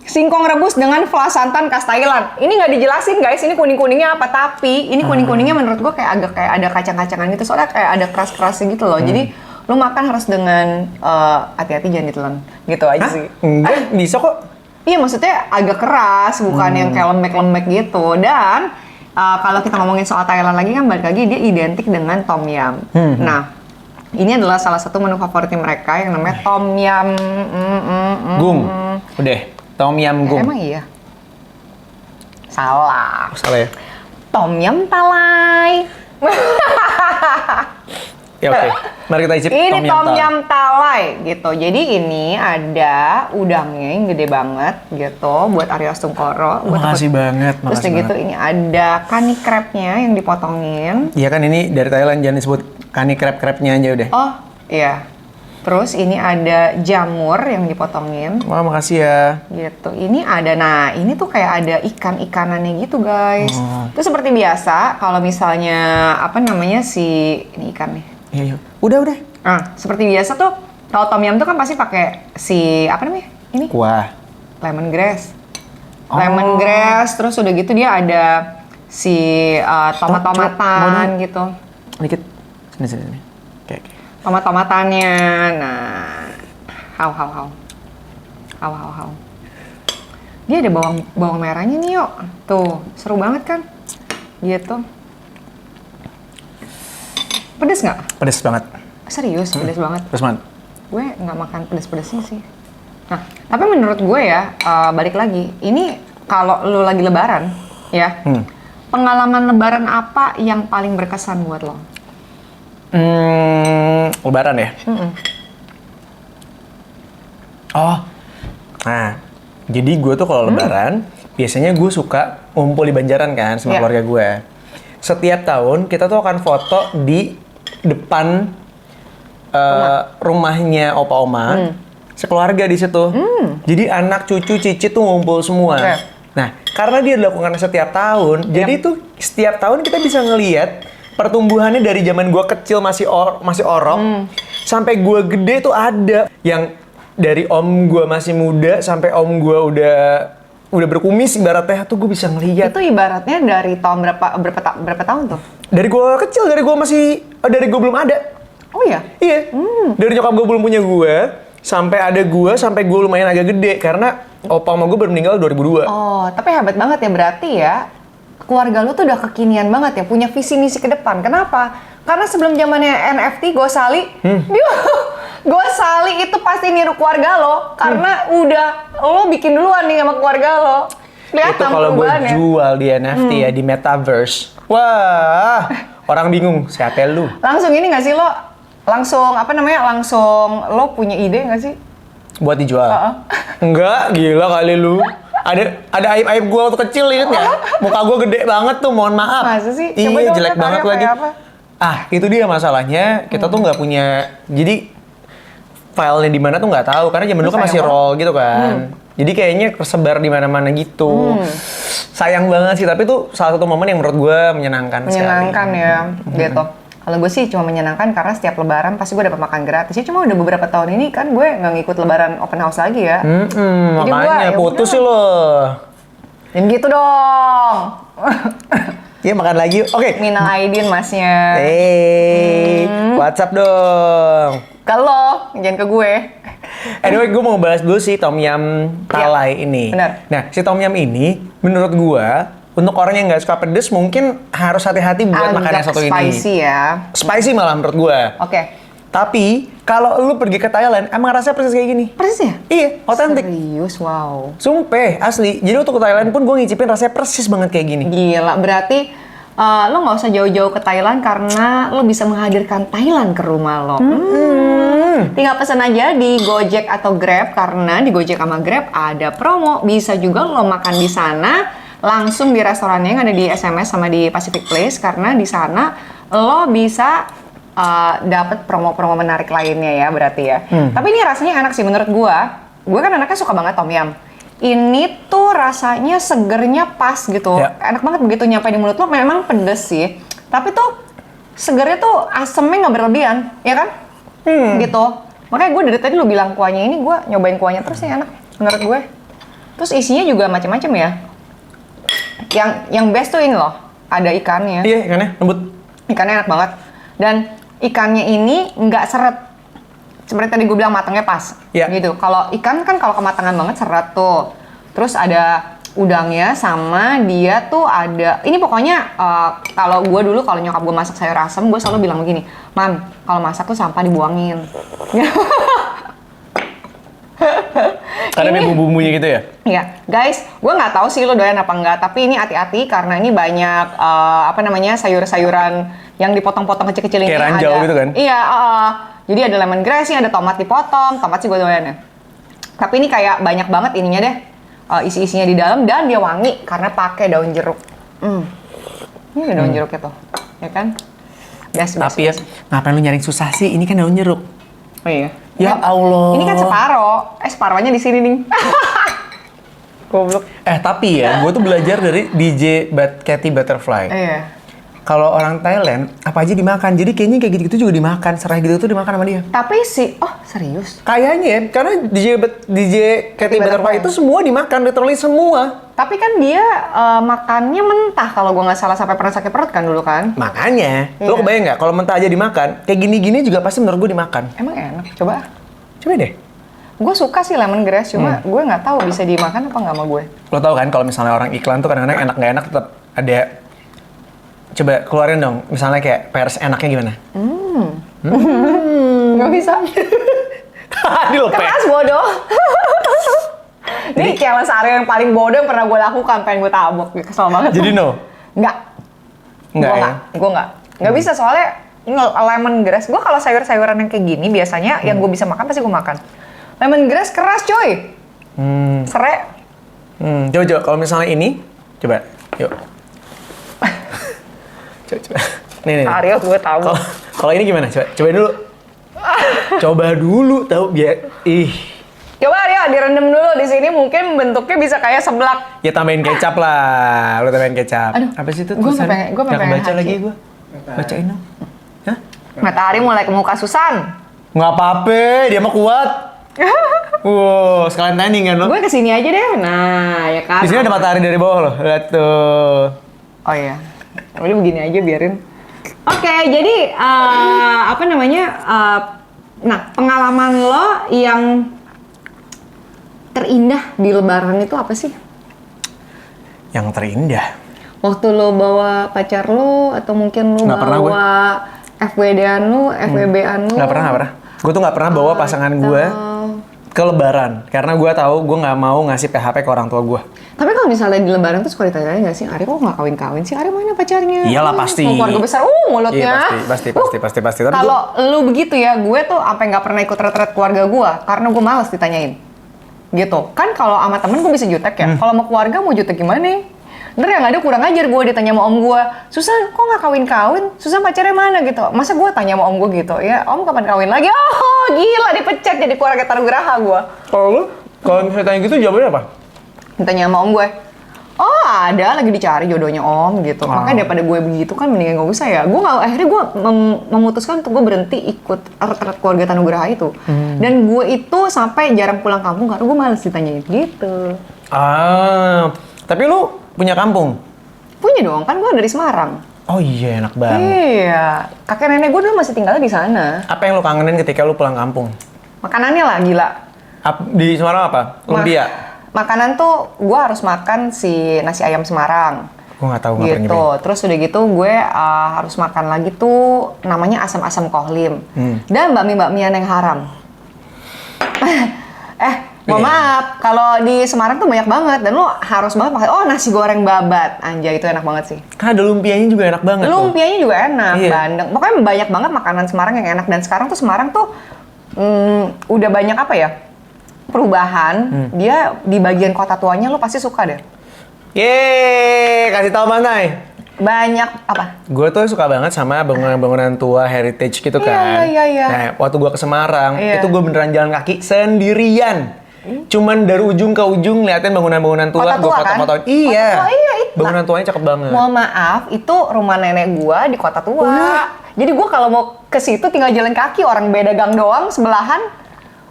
Singkong rebus dengan fla santan khas Thailand. Ini nggak dijelasin guys, ini kuning-kuningnya apa. Tapi ini kuning-kuningnya menurut gua kayak ada kacang-kacangan gitu. Soalnya kayak ada keras-kerasnya gitu loh. Jadi lu makan harus dengan hati-hati jangan ditelan. Gitu aja sih. Enggak, bisa kok. Iya maksudnya agak keras, bukan yang kayak lembek-lembek gitu. Dan kalau kita ngomongin soal Thailand lagi kan balik lagi dia identik dengan tom yum. Nah, ini adalah salah satu menu favoritnya mereka yang namanya tom yum. Gung. Udah, tom yum gung. Emang iya? Salah. Salah ya? Tom yum talai. Ya oke. Mari kita icip Ini tom Thai. yum talai gitu. Jadi ini ada udangnya yang gede banget gitu buat Arya Sungkoro. Makasih banget, Terus makasih kayak gitu banget. ini ada kani crab-nya yang dipotongin. Iya kan ini dari Thailand, jangan disebut kani crab-crabnya aja udah. Oh iya. Terus ini ada jamur yang dipotongin Wah, makasih ya. gitu. Ini ada, nah ini tuh kayak ada ikan-ikanannya gitu guys. Terus seperti biasa kalau misalnya apa namanya ini ikan nih. Iya, iya. Udah. Nah seperti biasa tuh kalau tom yum tuh kan pasti pakai apa namanya? Ini Kuah. lemongrass. Oh. Lemongrass, terus udah gitu dia ada tomat-tomatan gitu. Dikit. Sini. Oke. Tomat-tomatannya. Nah, hau. Dia ada bawang merahnya nih, yuk. Tuh, seru banget kan? Gitu. Pedes nggak? Pedes banget. Serius, pedes banget. Pedes banget. Gue nggak makan pedes-pedesnya sih. Nah, tapi menurut gue ya, balik lagi, ini kalau lu lagi lebaran, ya, pengalaman lebaran apa yang paling berkesan buat lo? Lebaran ya? Oh. Nah, jadi gue tuh kalau lebaran, biasanya gue suka ngumpul di Banjaran kan sama keluarga gue. Setiap tahun kita tuh akan foto di depan rumahnya opa oma, sekeluarga di situ. Jadi anak, cucu, cicit tuh ngumpul semua. Okay. Nah, karena dia dilakukan setiap tahun, jadi tuh setiap tahun kita bisa ngelihat pertumbuhannya dari zaman gue kecil masih orok, sampai gue gede tuh ada yang dari om gue masih muda sampai om gue udah berkumis ibaratnya tuh gue bisa ngelihat. Itu ibaratnya dari tahun berapa tahun tuh? Dari gue kecil, dari gue belum ada. Oh iya? Iya. Dari nyokap gue belum punya gue sampai gue lumayan agak gede karena opa sama gue baru meninggal 2002. Oh, tapi hebat banget ya berarti ya. Keluarga lu tuh udah kekinian banget ya, punya visi misi ke depan. Kenapa? Karena sebelum zamannya NFT Gosali, dia Gosali itu pasti niru keluarga lo karena udah lo bikin duluan nih sama keluarga lo. Lihat Itu kalau gue jual di NFT ya, di metaverse. Wah, orang bingung, siapa lu? Langsung ini nggak sih lo? Langsung apa namanya? Langsung lo punya ide nggak sih? Buat dijual? Enggak, gila kali lu. Ada aib-aib gue waktu kecil, inget nggak? Muka gue gede banget tuh, mohon maaf. Masa sih? Coba Iya, dong, jelek lihat banget karya lagi. kayak apa? Ah, itu dia masalahnya. Kita tuh nggak punya, jadi filenya di mana tuh nggak tahu karena zaman dulu kan masih Sayang raw gitu kan. Jadi kayaknya tersebar di mana-mana gitu. Sayang banget sih, tapi itu salah satu momen yang menurut gue menyenangkan Menyenangkan sekali. ya, gitu. Kalau gue sih cuma menyenangkan karena setiap lebaran pasti gue dapat makan gratis. Ya cuma udah beberapa tahun ini kan gue nggak ngikut lebaran open house lagi ya. Jadi Makanya gua, ya putus udah. sih lo. Dan gitu dong. Ya makan lagi yuk. Oke. Minal Aidin masnya. WhatsApp dong. Ke lo, jangan ke gue. Anyway, gue mau bahas dulu si Tom Yum Thalai ini. benar. Nah, si Tom Yum ini, menurut gue, untuk orang yang nggak suka pedes, mungkin harus hati-hati buat makan yang satu ini. spicy ya. Spicy malah menurut gue. Oke. Tapi, kalau lu pergi ke Thailand, emang rasanya persis kayak gini. Persis ya? Iya, otentik. Serius, wow. Sumpah, asli. Jadi waktu ke Thailand pun gue ngicipin rasanya persis banget kayak gini. Gila, berarti lo nggak usah jauh-jauh ke Thailand karena lo bisa menghadirkan Thailand ke rumah lo. Tinggal pesan aja di Gojek atau Grab karena di Gojek sama Grab ada promo. Bisa juga lo makan di sana langsung di restorannya yang ada di SMS sama di Pacific Place karena di sana lo bisa dapat promo-promo menarik lainnya ya berarti ya. Tapi ini rasanya enak sih menurut gua. Gue kan anaknya suka banget Tom Yum. Ini tuh rasanya segernya pas gitu. Ya. Enak banget begitu nyampe di mulut lo. Memang pedes sih. Tapi tuh segernya tuh asemnya nggak berlebihan, ya kan? Gitu. Makanya gue dari tadi lo bilang kuahnya ini, gue nyobain kuahnya terus nih enak menurut gue. Terus isinya juga macam-macam ya. Yang best tuh ini loh, ada ikannya. Iya, ikannya lembut. Ikannya enak banget. Dan ikannya ini nggak seret. Seperti tadi gue bilang matangnya pas. Iya. Gitu. Kalau ikan kan kalau kematangan banget seret tuh. Terus ada udangnya sama dia tuh ada. Ini pokoknya kalau gue dulu kalau nyokap gue masak sayur asem, gue selalu bilang begini, "Mam, kalau masak tuh sampah dibuangin." Karena ada bumbu-bumbunya gitu ya? Ya, guys, gue nggak tahu sih lo doyan apa enggak, tapi ini hati-hati karena ini banyak sayur-sayuran yang dipotong-potong kecil-kecil ini. Kayak ranjau gitu kan? Iya, jadi ada lemongrass-nya, ada tomat dipotong, tomat sih gue doyan ya. Tapi ini kayak banyak banget ininya deh, isi-isinya di dalam dan dia wangi karena pakai daun jeruk. Ini ada daun jeruknya tuh, ya kan? Best. Tapi ya, ngapain lu nyaring susah sih? Ini kan daun jeruk. Oh iya. Ya Allah. Ini kan separohnya di sini nih. Goblok. Tapi ya, gue tuh belajar dari DJ Katy Butterfly. Iya. Kalau orang Thailand, apa aja dimakan. Jadi kayaknya kayak gitu-gitu juga dimakan. Serai gitu tuh dimakan sama dia. Tapi serius? Kayaknya ya, karena DJ Katy Butterfly itu semua dimakan, literally semua. Tapi kan dia makannya mentah kalau gua nggak salah sampai pernah sakit perut kan dulu kan? Makanya, Iya. lo kebayang nggak? Kalau mentah aja dimakan, kayak gini-gini juga pasti menurut gue dimakan. Emang enak, coba. Coba deh. Gue suka sih lemongrass, cuma gue nggak tahu bisa dimakan apa nggak sama gue. Lo tau kan kalau misalnya orang iklan tuh kadang-kadang enak nggak enak tetap ada. Coba keluarin dong, misalnya kayak pers enaknya gimana? Nggak bisa. Tadi lo Keras bodoh. Ini challenge area yang paling bodoh yang pernah gue lakukan, pengen gue tabok. Kesel banget. Jadi no? Nggak. Nggak ya? Gue nggak bisa soalnya lemongrass. Gue kalau sayur-sayuran yang kayak gini biasanya yang gue bisa makan pasti gue makan. Lemongrass keras coy. Serai. Coba kalau misalnya ini, coba, yuk. coba. Nih. Aryo gue tabok. Kalau ini gimana? Coba dulu. Coba dulu, tahu biar Coba Aryo direndam dulu di sini mungkin bentuknya bisa kayak seblak. Ya tambahin kecap lah, lu tambahin kecap. Aduh, Apa sih itu gua tulisannya? pengen Nggak kebaca haji. lagi gue. Bacain dong. Hah? Matahari mulai ke muka Susan. Nggak apa-apa, dia mah kuat. Wow, sekalian tanding kan lo? Gue kesini aja deh. Nah, ya kan. Di sini ada matahari dari bawah loh, lihat tuh. Oh iya. Udah begini aja biarin. Oke, jadi nah pengalaman lo yang terindah di Lebaran itu apa sih? Yang terindah. Waktu lo bawa pacar lo atau mungkin lo Nggak pernah gue. bawa FWD-an lo, FWB-an lo? Nggak pernah. Gue tuh nggak pernah bawa pasangan gue ke lebaran karena gue tahu gue nggak mau ngasih PHP ke orang tua gue. Tapi kalau misalnya di lebaran tuh suka ditanya nggak sih, Ari kok nggak kawin-kawin sih? Ari mana pacarnya? Iyalah pasti. Keluarga besar, mulutnya. Iya pasti. Tapi kalau lu begitu ya, gue tuh sampai nggak pernah ikut retret keluarga gue karena gue males ditanyain. Gitu. Kan kalau sama temen gue bisa jutek ya. Kalau sama keluarga mau jutek gimana? Ntar yang ada kurang ajar gue ditanya sama om gue, Susan kok nggak kawin-kawin? Susan pacarnya mana gitu? Masa gue tanya sama om gue gitu, ya om kapan kawin lagi? Oh gila dipecat jadi keluarga Tanugraha gue. kalau misalnya tanya gitu jawabannya apa? Ditanya sama om gue, oh ada lagi dicari jodohnya om gitu. Makanya daripada gue begitu kan mendingan gak usah ya. Akhirnya gue memutuskan untuk gue berhenti ikut retret keluarga Tanugraha itu. Dan gue itu sampai jarang pulang kampung karena gue males ditanyain gitu. Tapi lu punya kampung? Punya dong, kan gue dari Semarang. Oh iya, enak banget. Iya, kakek nenek gue dulu masih tinggalnya di sana. Apa yang lu kangenin ketika lu pulang kampung? Makanannya lah gila. Di Semarang apa? Lumpia? Makanan tuh gue harus makan si nasi ayam Semarang. Gue nggak tahu, nggak pernah Gitu. nyobain. Terus udah gitu gue harus makan lagi tuh namanya asam-asam kohlim. Dan bakmi-bakmian yang haram. Mohon maaf, kalau di Semarang tuh banyak banget dan lo harus banget makan. Oh nasi goreng babat, anjay itu enak banget sih. Kan ada lumpianya juga enak banget. Lumpianya juga enak, Iya. bandeng. Pokoknya banyak banget makanan Semarang yang enak. Dan sekarang tuh Semarang tuh udah banyak apa ya, perubahan. Dia di bagian kota tuanya lo pasti suka deh. Yeay, kasih tau Manai. Banyak apa? Gue tuh suka banget sama bangunan-bangunan tua heritage gitu Iya, kan. iya. Nah, waktu gue ke Semarang, Iya. itu gue beneran jalan kaki sendirian. Cuman dari ujung ke ujung ngeliatin bangunan-bangunan tua, Kota gue tua, kan? foto-fotoin. Iya. Kota tua, iya, itu. Bangunan tuanya cakep banget. Mohon maaf, itu rumah nenek gua di kota tua. Jadi gua kalau mau ke situ tinggal jalan kaki, orang beda gang doang, sebelahan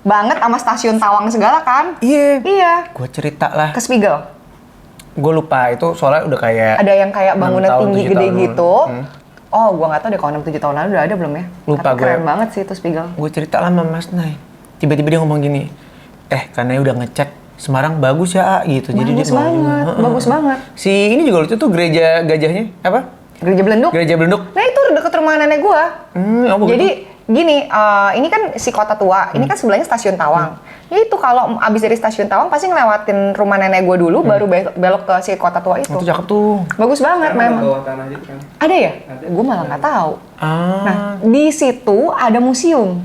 banget sama stasiun Tawang segala kan. Iya. Iya. Gue cerita lah. Ke Spiegel. Gue lupa, itu soalnya udah kayak... Ada yang kayak 6 bangunan tahun, tinggi 7 gede tahun. gitu. Oh, gua nggak tahu deh kalau 6-7 tahun lalu udah ada belum ya. Lupa Tapi gue. keren banget sih itu Spiegel. Gue cerita lah sama Mas Nay. Tiba-tiba dia ngomong gini, karena udah ngecek Semarang bagus ya, A, gitu. Jadi Bagus dia mau banget, juga. bagus banget. Si ini juga lucu tuh gereja gajahnya, apa? Gereja Belenduk. Gereja Belenduk. Nah itu deket rumah nenek gua. Bagus. Jadi gini, ini kan si kota tua, ini kan sebelahnya stasiun Tawang. Ya itu kalau abis dari stasiun Tawang pasti ngelewatin rumah nenek gua dulu, baru belok ke si kota tua itu. Itu cakep tuh. Bagus banget memang. Bawah tanah gitu kan. Ada ya? Gue malah nggak tahu. Nah di situ ada museum.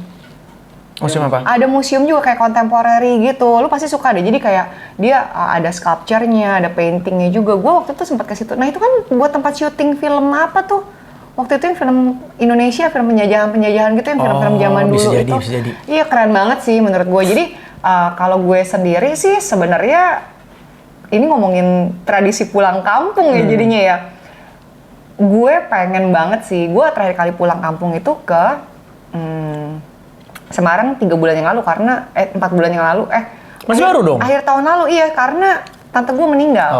Museum apa? Ada museum juga kayak contemporary gitu. Lu pasti suka deh. Jadi kayak dia ada sculpture-nya, ada painting-nya juga. Gue waktu itu sempat ke situ. Nah itu kan buat tempat syuting film apa tuh? Waktu itu yang film Indonesia, film penjajahan-penjajahan gitu, yang film-film zaman dulu bisa jadi, itu. bisa jadi. Iya keren banget sih menurut gue. Jadi kalau gue sendiri sih sebenarnya ini ngomongin tradisi pulang kampung ya jadinya ya. Gue pengen banget sih. Gue terakhir kali pulang kampung itu ke Semarang 3 bulan yang lalu karena 4 bulan yang lalu Masih baru dong? Akhir tahun lalu iya karena tante gue meninggal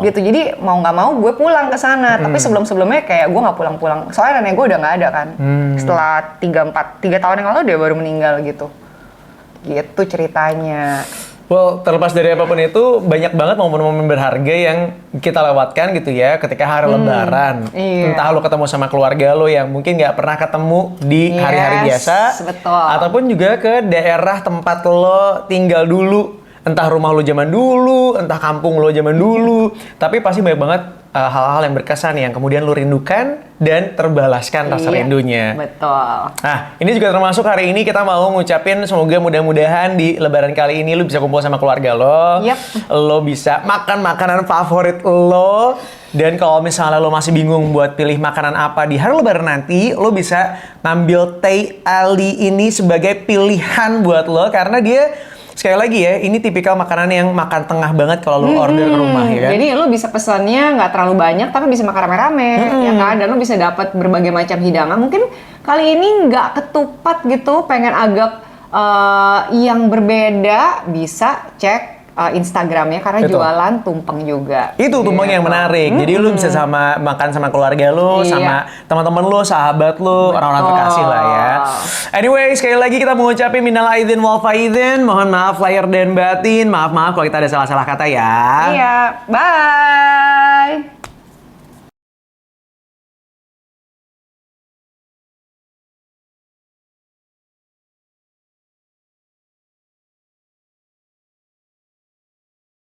gitu, jadi mau nggak mau gue pulang ke sana. Tapi sebelumnya kayak gue nggak pulang-pulang soalnya nenek gue udah nggak ada kan. Setelah 3 tahun yang lalu dia baru meninggal gitu ceritanya. Well, terlepas dari apapun itu, banyak banget momen-momen berharga yang kita lewatkan gitu ya ketika hari Lebaran. Iya. Entah lo ketemu sama keluarga lo yang mungkin nggak pernah ketemu di hari-hari biasa. Betul. Ataupun juga ke daerah tempat lo tinggal dulu. Entah rumah lo zaman dulu, entah kampung lo zaman dulu. Tapi pasti banyak banget hal-hal yang berkesan yang kemudian lo rindukan dan terbalaskan rasa rindunya. Betul. Nah, ini juga termasuk hari ini kita mau ngucapin semoga mudah-mudahan di Lebaran kali ini lo bisa kumpul sama keluarga lo. Lo bisa makan makanan favorit lo. Dan kalau misalnya lo masih bingung buat pilih makanan apa di hari Lebaran nanti, lo bisa ngambil Teh Ali ini sebagai pilihan buat lo karena dia sekali lagi ya, ini tipikal makanan yang makan tengah banget kalau lo order ke rumah ya kan. Jadi lo bisa pesannya nggak terlalu banyak tapi bisa makan rame-rame ya kan, dan lo bisa dapat berbagai macam hidangan. Mungkin kali ini nggak ketupat gitu, pengen agak yang berbeda, bisa cek Instagramnya karena Betul. jualan tumpeng juga. Itu tumpeng yang menarik. Jadi lu bisa makan sama keluarga lu, sama teman-teman lu, sahabat lu, orang-orang terkasih lah ya. Anyway, sekali lagi kita mengucapin minal aidin wal faizin. Mohon maaf lahir dan batin. Maaf-maaf kalau kita ada salah-salah kata ya. Iya, bye.